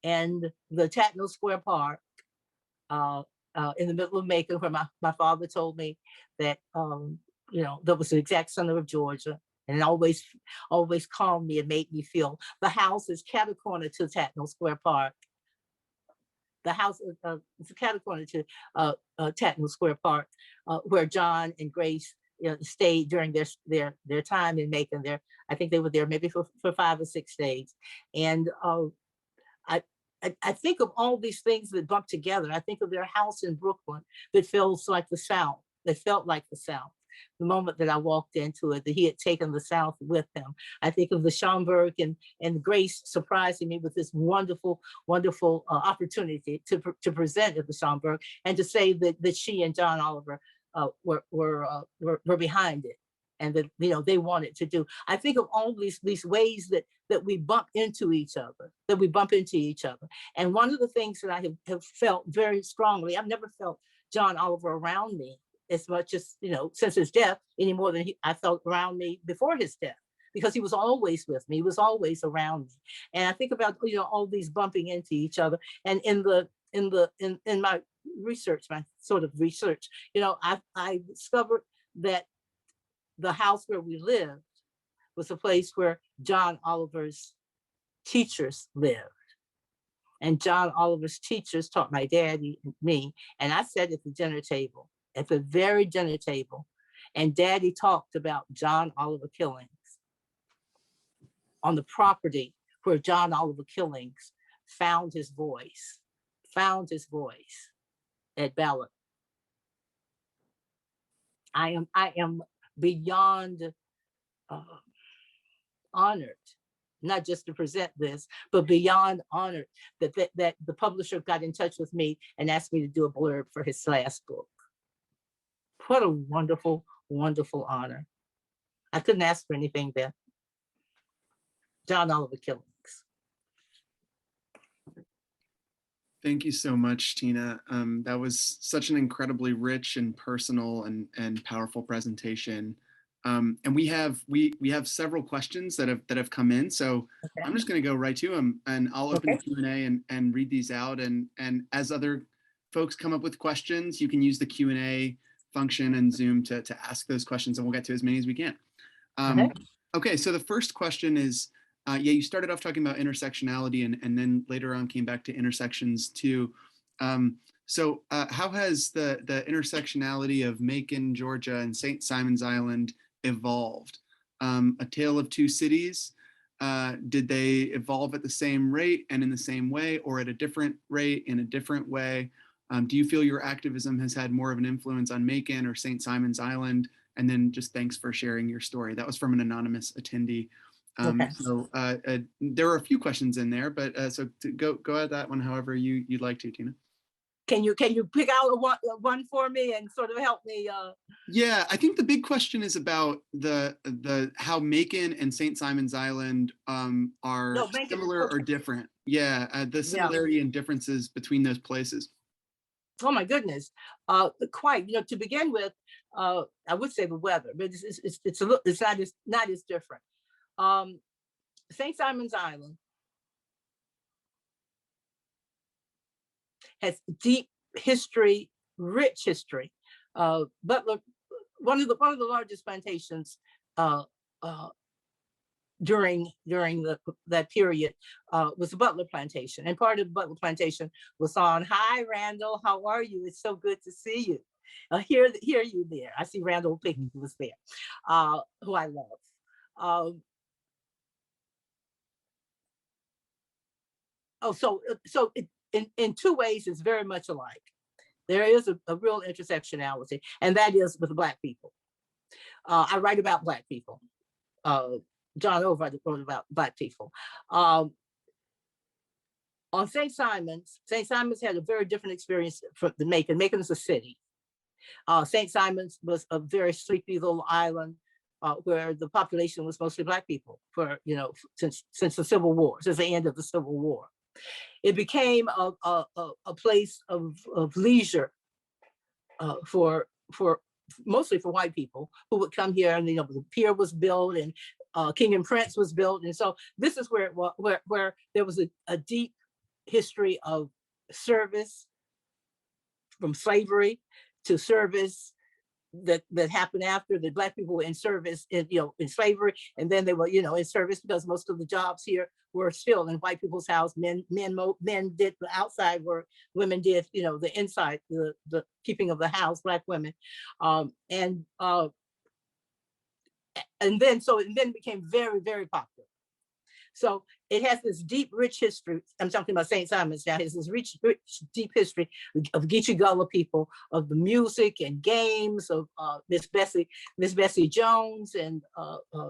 and the Tatnall Square Park in the middle of Macon, where my father told me that that was the exact center of Georgia, and always calmed me and made me feel. The house is catty-corner to Tatnall Square Park. The house is catty-corner to Tatnall Square Park, where John and Grace stayed during their time in Macon. I think they were there maybe for 5 or 6 days. And I think of all these things that bump together. I think of their house in Brooklyn that feels like the South, that felt like the South. The moment that I walked into it, that he had taken the South with him. I think of the Schomburg and Grace surprising me with this wonderful opportunity to present at the Schomburg, and to say that she and John Oliver were behind it, and that they wanted to do. I think of all these ways that we bump into each other, And one of the things that I have felt very strongly, I've never felt John Oliver around me as much as since his death, any more than I felt around me before his death, because he was always with me, he was always around me. And I think about all these bumping into each other, and in my research, my sort of research, I discovered that the house where we lived was a place where John Oliver's teachers lived. And John Oliver's teachers taught my daddy and me. And I sat at the dinner table, at the very dinner table, and Daddy talked about John Oliver Killens on the property where John Oliver Killens found his voice at Ballot. I am beyond honored, not just to present this, but beyond honored that the publisher got in touch with me and asked me to do a blurb for his last book. What a wonderful, wonderful honor. I couldn't ask for anything better. John Oliver Killens. Thank you so much, Tina. That was such an incredibly rich and personal and powerful presentation. And we have several questions that have come in. So okay. I'm just going to go right to them, and I'll open the Q&A and read these out. And as other folks come up with questions, you can use the Q&A function in Zoom to ask those questions, and we'll get to as many as we can. Okay, so the first question is, you started off talking about intersectionality, and then later on came back to intersections too. So how has the intersectionality of Macon, Georgia, and St. Simon's Island evolved? A Tale of Two Cities, did they evolve at the same rate and in the same way, or at a different rate in a different way? Do you feel your activism has had more of an influence on Macon or St. Simon's Island? And then just thanks for sharing your story. That was from an anonymous attendee. Okay. There are a few questions in there, but so to go at that one however you'd like to, Tina. Can you pick out one for me and sort of help me? Yeah, I think the big question is about the how Macon and St. Simon's Island are similar or different. Yeah, the similarity and differences between those places. Oh my goodness, quite. To begin with, I would say the weather, but it's not as different. St. Simon's Island has deep history, rich history. Butler, one of the largest plantations during that period was the Butler plantation, and part of the Butler plantation was on. Hi, Randall, how are you? It's so good to see you. Hear you there. I see Randall Pickens was there, who I love. In two ways, it's very much alike. There is a real intersectionality, and that is with Black people. I write about Black people. John Over wrote about Black people. On St. Simon's had a very different experience from the Macon. Macon is a city. St. Simon's was a very sleepy little island where the population was mostly Black people for, since the Civil War, since the end of the Civil War. It became a place of leisure for mostly for white people who would come here, and the pier was built, and King and Prince was built, and so this is where there was a deep history of service, from slavery to service that happened after the Black people were in service in slavery, and then they were in service because most of the jobs here were still in white people's house. Men did the outside work, women did the inside, the keeping of the house, Black women, and then it became very, very popular. So it has this deep, rich history. I'm talking about St. Simon's now. It has this rich, deep history of Geechee Gullah people, of the music and games, of Miss Bessie Jones, and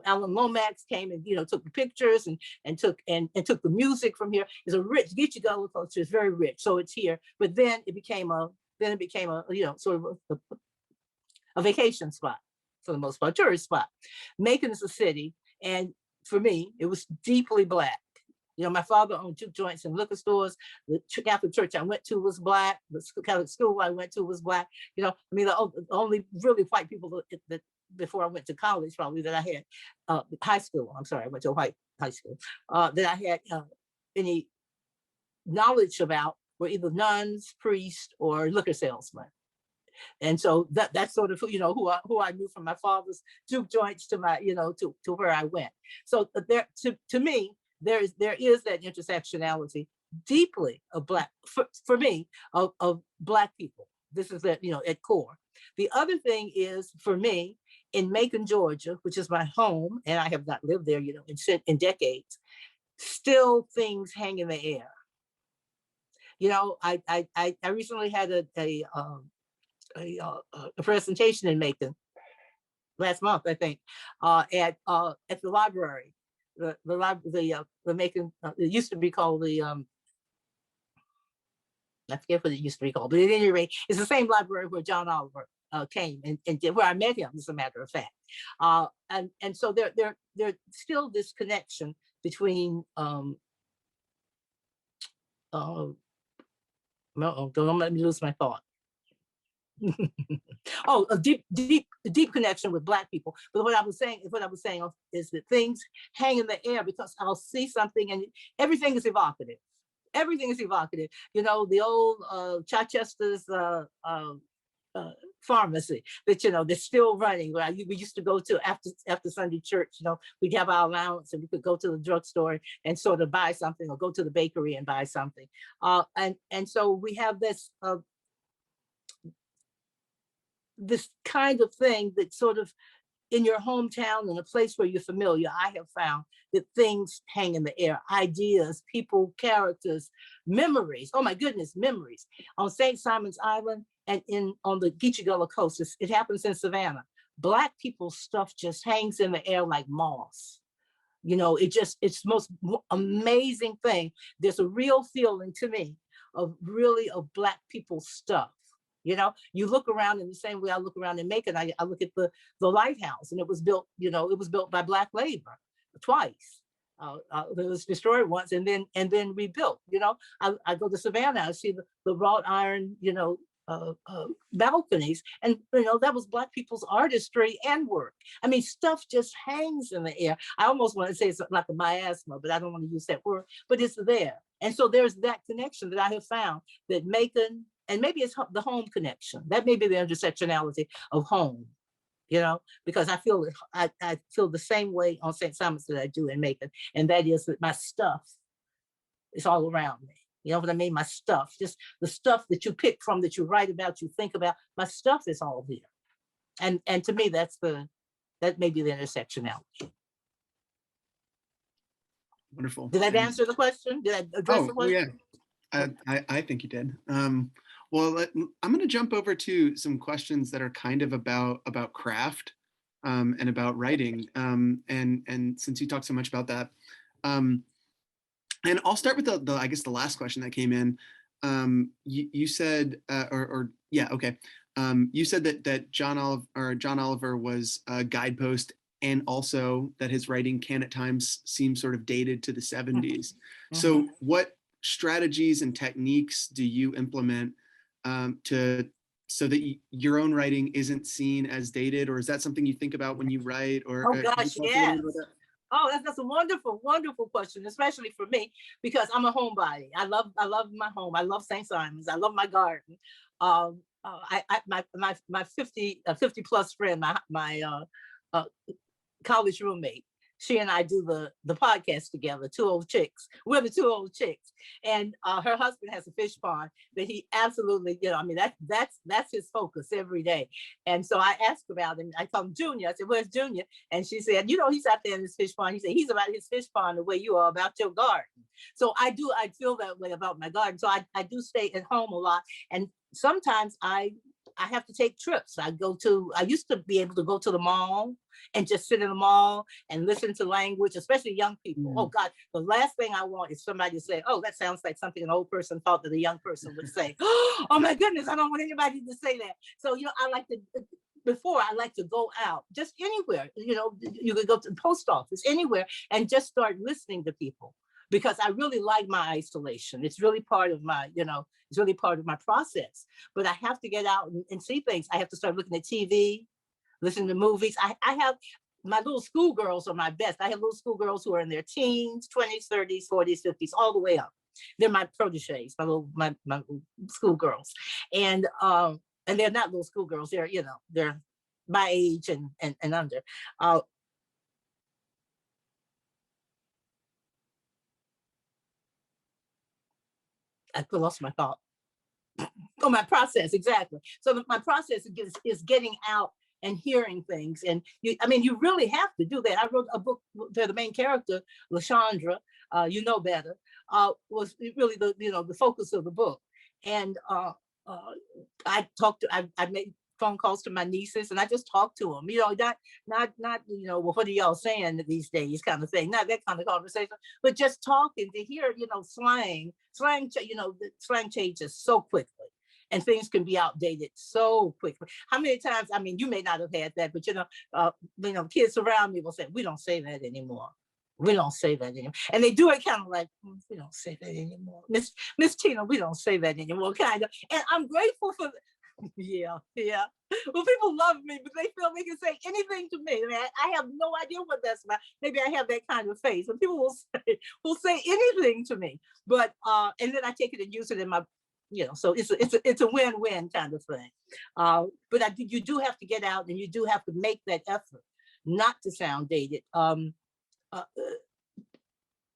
Alan Lomax came and took the pictures and took the music from here. It's a rich Geechee Gullah culture. It's very rich. So it's here, but then it became a sort of a vacation spot for the most part, tourist spot. Macon is a city, and for me, it was deeply Black. My father owned juke joints and liquor stores. The Catholic church I went to was Black. The Catholic school I went to was Black. The only really white people that before I went to college, probably, that I had high school. I'm sorry, I went to a white high school that I had any knowledge about were either nuns, priests, or liquor salesmen. And so that's sort of who I knew from my father's juke joints to my to where I went. So there to me there is that intersectionality deeply of Black for me of Black people. This is that at core. The other thing is, for me, in Macon, Georgia, which is my home, and I have not lived there in decades, still things hang in the air. I recently had a presentation in Macon last month, I think, at the library. The Macon, it used to be called the I forget what it used to be called, but at any rate, it's the same library where John Oliver came and did, where I met him, as a matter of fact. And so there's still this connection between don't let me lose my thought. A deep connection with Black people. But what I was saying is that things hang in the air because I'll see something and everything is evocative. Everything is evocative. The old Chichester's pharmacy that that's still running. We used to go to after Sunday church. We'd have our allowance and we could go to the drugstore and sort of buy something, or go to the bakery and buy something. And so we have this kind of thing that sort of in your hometown, in a place where you're familiar, I have found that things hang in the air, ideas, people, characters, memories. Oh my goodness, memories. On St. Simon's Island and on the Geechee Gullah coast, it happens in Savannah. Black people's stuff just hangs in the air like moss. You know, it's the most amazing thing. There's a real feeling to me of Black people's stuff. You know, you look around in the same way I look around in Macon. I look at the lighthouse, and it was built, you know, it was built by Black labor twice. It was destroyed once and then rebuilt. You know, I go to Savannah, I see the wrought iron, you know, balconies, and you know, that was Black people's artistry and work. I mean, stuff just hangs in the air. I almost want to say it's like a miasma, but I don't want to use that word, but it's there. And so there's that connection that I have found, that Macon, and maybe it's the home connection, that may be the intersectionality of home, you know, because I feel the same way on St. Simon's that I do in Macon, and that is that my stuff is all around me. You know what I mean? My stuff, just the stuff that you pick from, that you write about, you think about, my stuff is all there. And to me, that may be the intersectionality. Wonderful. Did I answer the question? Did I address the question? Yeah, I think you did. Well, I'm going to jump over to some questions that are kind of about craft and about writing. And since you talked so much about that, and I'll start with the I guess the last question that came in. You said, you said that John Oliver was a guidepost, and also that his writing can at times seem sort of dated to the 70s. Mm-hmm. So what strategies and techniques do you implement so that your own writing isn't seen as dated, or is that something you think about when you write? Or oh gosh, yes. Oh, that's a wonderful, wonderful question, especially for me, because I'm a homebody. I love my home. I love St. Simon's. I love my garden. My 50 plus friend, my college roommate, she and I do the podcast together, Two Old Chicks. We're the Two Old Chicks. And her husband has a fish pond that he absolutely, you know, I mean, that's his focus every day. And so I asked about him. I called him Junior. I said, where's Junior? And she said, you know, he's out there in his fish pond. He said, he's about his fish pond the way you are about your garden. So I feel that way about my garden. So I do stay at home a lot. And sometimes I have to take trips. I used to be able to go to the mall and just sit in the mall and listen to language, especially young people. Oh God, the last thing I want is somebody to say, oh, that sounds like something an old person thought that a young person would say. Oh my goodness, I don't want anybody to say that. So, you know, I like to go out, just anywhere, you know, you could go to the post office, anywhere, and just start listening to people, because I really like my isolation. It's really part of my, you know, it's really part of my process. But I have to get out and see things. I have to start looking at TV, listening to movies. I have my little schoolgirls are my best. I have little schoolgirls who are in their teens, 20s, 30s, 40s, 50s, all the way up. They're my proteges, my schoolgirls. And they're not little schoolgirls. They're, you know, they're my age and under. I lost my thought. Oh, my process, exactly. So my process is getting out and hearing things. And you really have to do that. I wrote a book where the main character, LaShondra, you know better, was really the focus of the book. And I made phone calls to my nieces, and I just talked to them, you know, not you know, well, what are y'all saying these days kind of thing, not that kind of conversation, but just talking to hear, you know, slang, you know, the slang changes so quickly, and things can be outdated so quickly. How many times, I mean, you may not have had that, but you know, kids around me will say, we don't say that anymore. We don't say that anymore. And they do it kind of like, we don't say that anymore. Miss Tina, we don't say that anymore, kind of. And I'm grateful for yeah. Well, people love me, but they feel they can say anything to me. I mean, I have no idea what that's about. Maybe I have that kind of face, but people will say anything to me. But and then I take it and use it in my, you know. So it's a win-win kind of thing. But you do have to get out, and you do have to make that effort not to sound dated.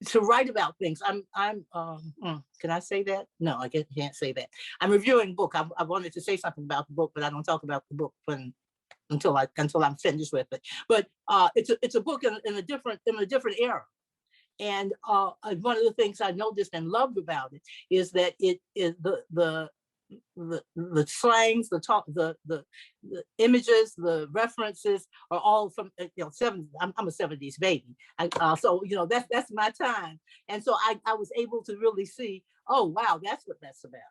To write about things. Can I say that? No, I can't say that. I'm reviewing a book. I wanted to say something about the book, but I don't talk about the book when until I'm finished with it. But it's a book in a different era. And one of the things I noticed and loved about it is that it is the slangs, the talk, the images, the references are all from 70s. I'm a 70s baby, so that's my time. And so I was able to really see, oh wow, that's what that's about.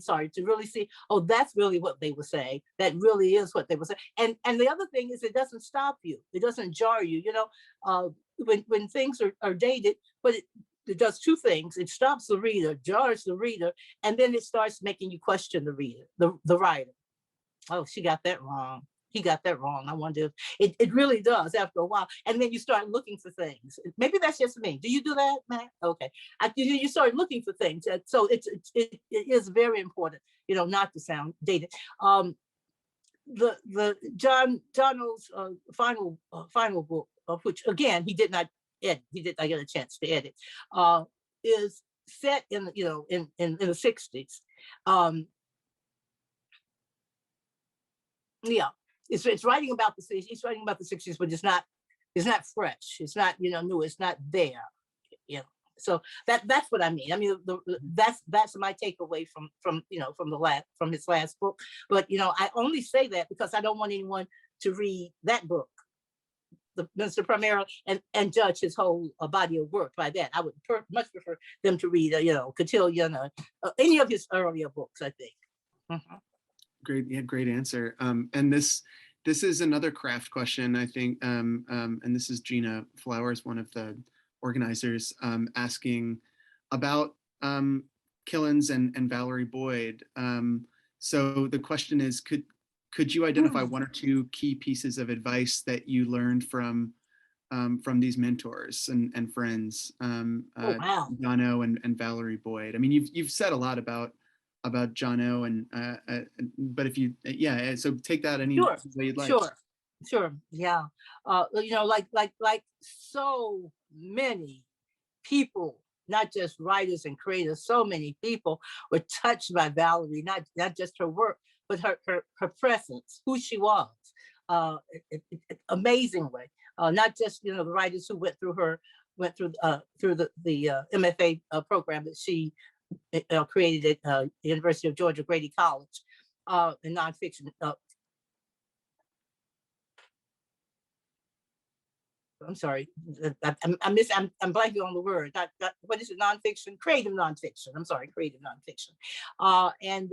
Sorry, to really see, oh, that's really what they were saying. That really is what they were saying. And the other thing is, it doesn't stop you. It doesn't jar you. When things are dated, but it does two things. It stops the reader, jars the reader, and then it starts making you question the reader, the writer. Oh, she got that wrong. He got that wrong. I wonder if it really does after a while. And then you start looking for things. Maybe that's just me. Do you do that, Matt? Okay. You start looking for things. So it is very important, not to sound dated. The John O's final book, of which again he did not edit. He did not get a chance to edit. Is set in the 60s. Yeah, it's writing about the 60s. He's writing about the 60s, but it's not fresh. It's not new. It's not there. So that's what I mean. I mean, that's my takeaway from his last book. But I only say that because I don't want anyone to read that book, the Minister Primero, and judge his whole body of work by that. I would much prefer them to read, Cotillion, any of his earlier books, I think. Mm-hmm. Great answer. And this is another craft question, I think, and this is Gina Flowers, one of the organizers, asking about Killens and Valerie Boyd. So the question is, could you identify one or two key pieces of advice that you learned from these mentors and friends, Wow. Jono and Valerie Boyd? I mean, you've said a lot about Jono, but if you, so take that any way you'd like. Sure. Yeah. Like so many people, not just writers and creators, so many people were touched by Valerie, not just her work, but her presence, who she was, amazingly. Not just the writers who went through the MFA program that she created at University of Georgia Grady College in nonfiction. I'm sorry, I'm blanking on the word. Not what is it? Nonfiction, creative nonfiction. I'm sorry, creative nonfiction, and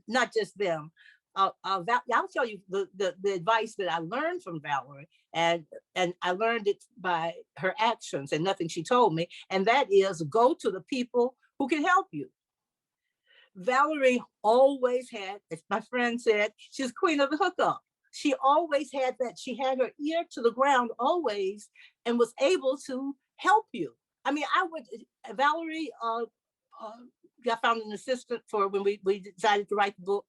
not just them. I'll tell you the advice that I learned from Valerie, and I learned it by her actions and nothing she told me, and that is go to the people who can help you. Valerie always had, as my friend said, she's queen of the hookup. She always had that. She had her ear to the ground always and was able to help you. I mean, Valerie got found an assistant for when we decided to write the book,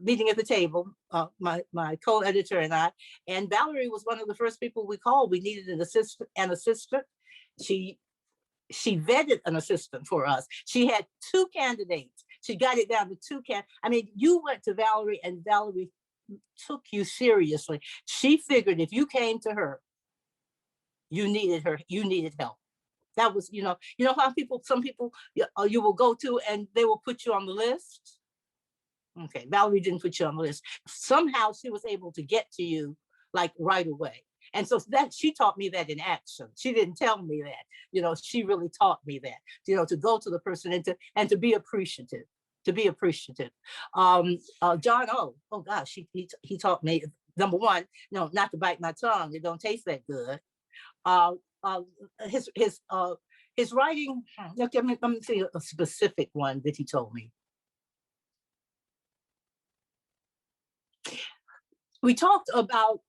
Meeting at the Table, my co-editor and I. And Valerie was one of the first people we called. We needed an assistant. She vetted an assistant for us. She had 2 candidates. She got it down to 2 candidates. I mean, you went to Valerie and Valerie took you seriously. She figured if you came to her, you needed help. That was, how some people you will go to and they will put you on the list. Okay, Valerie didn't put you on the list. Somehow she was able to get to you like right away. And so that she taught me that in action. She didn't tell me that, she really taught me that, to go to the person and to be appreciative. John oh gosh, he taught me, number one, not to bite my tongue. It don't taste that good. His writing. Okay, let me see a specific one that he told me. We talked about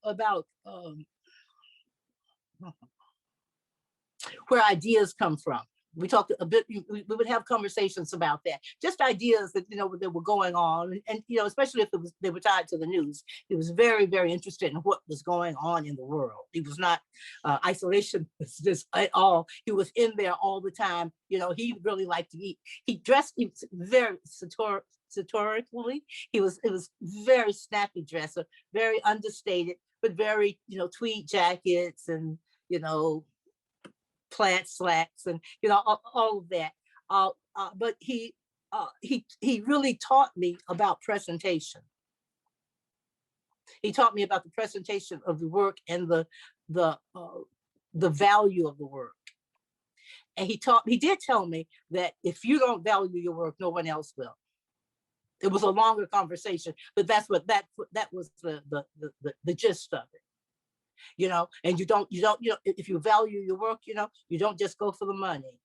where ideas come from. We talked a bit, we would have conversations about that, just ideas that, that were going on. And, especially if they were tied to the news. He was very, very interested in what was going on in the world. He was not isolationist at all. He was in there all the time. He really liked to eat. He was very satirically. It was very snappy dresser, very understated, but very, tweed jackets and, plaid slacks and, all of that. But he really taught me about presentation. He taught me about the presentation of the work and the value of the work. And he did tell me that if you don't value your work, no one else will. It was a longer conversation, but that was the gist of it. And you don't, if you value your work, you don't just go for the money.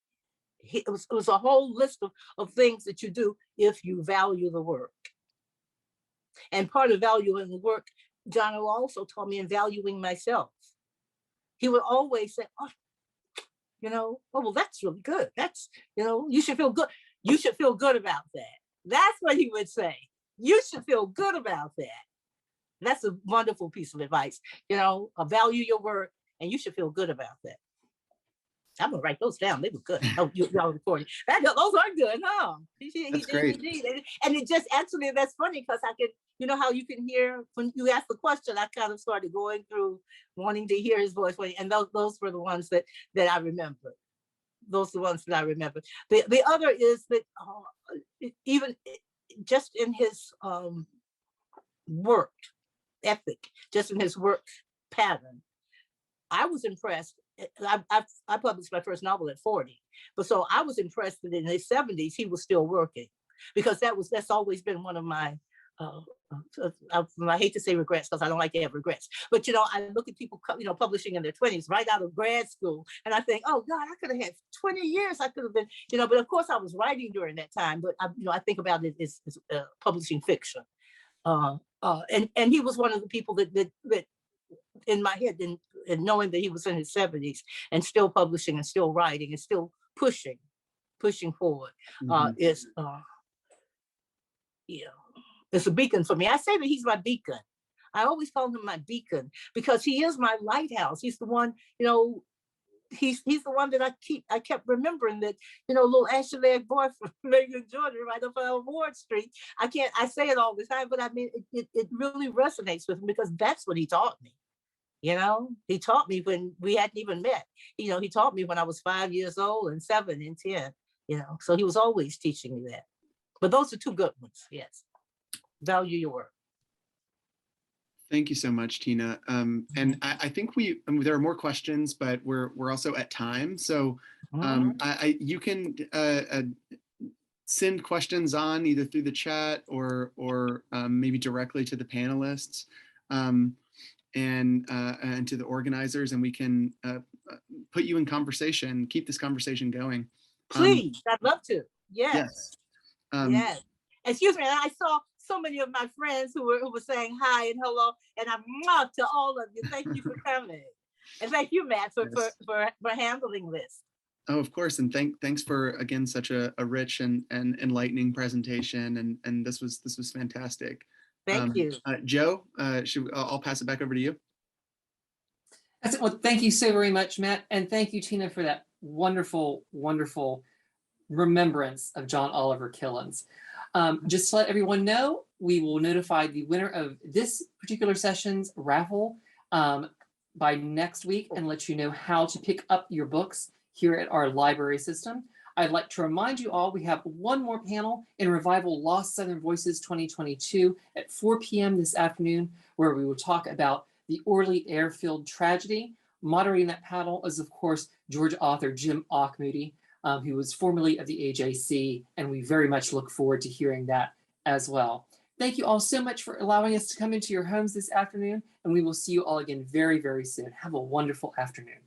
It was a whole list of things that you do if you value the work. And part of valuing the work, John also taught me in valuing myself. He would always say, oh, well, that's really good. That's, you should feel good. You should feel good about that. That's what he would say. You should feel good about that. That's a wonderful piece of advice. Value your work and you should feel good about that. I'm gonna write those down. They were good. Oh, y'all recording. Those are good, huh? That's great. And it just actually, that's funny because I can, how you can hear when you ask the question, I kind of started going through wanting to hear his voice. And those were the ones that I remember. Those are the ones that I remember. The other is that even just in his work ethic, just in his work pattern, I was impressed. I published my first novel at 40, but so I was impressed that in his 70s he was still working, because that's always been one of my I hate to say regrets because I don't like to have regrets, but I look at people publishing in their 20s right out of grad school, and I think, oh God, I could have had 20 years. I could have been, but of course I was writing during that time. But I think about it as publishing fiction, and he was one of the people that in my head, and knowing that he was in his 70s and still publishing and still writing and still pushing forward, is it's a beacon for me. I say that he's my beacon. I always call him my beacon because he is my lighthouse. He's the one, he's the one that I kept remembering, that, little ashy-legged boy from Macon, Georgia, right up on Ward Street. I say it all the time, but I mean, it really resonates with me because that's what he taught me. He taught me when we hadn't even met. He taught me when I was 5 years old and 7 and 10, so he was always teaching me that. But those are two good ones. Yes. Value your work. Thank you so much, Tina. And I think there are more questions, but we're also at time. So you can send questions on either through the chat or maybe directly to the panelists and to the organizers, and we can put you in conversation, keep this conversation going. Please, I'd love to. Yes. Yes. Excuse me, and I saw so many of my friends who were saying hi and hello, and I'm to all of you. Thank you for coming, and thank you, Matt, for handling this. Oh, of course, and thanks for again such a rich and enlightening presentation, and this was fantastic. Thank you, Joe. I'll pass it back over to you. That's it. Well, thank you so very much, Matt, and thank you, Tina, for that wonderful, wonderful remembrance of John Oliver Killens. Just to let everyone know, we will notify the winner of this particular session's raffle by next week and let you know how to pick up your books here at our library system. I'd like to remind you all, we have one more panel in Revival Lost Southern Voices 2022 at 4 p.m. this afternoon, where we will talk about the Orly Airfield tragedy. Moderating that panel is, of course, Georgia author Jim Auchmuty, who was formerly of the AJC, and we very much look forward to hearing that as well. Thank you all so much for allowing us to come into your homes this afternoon, and we will see you all again very, very soon. Have a wonderful afternoon.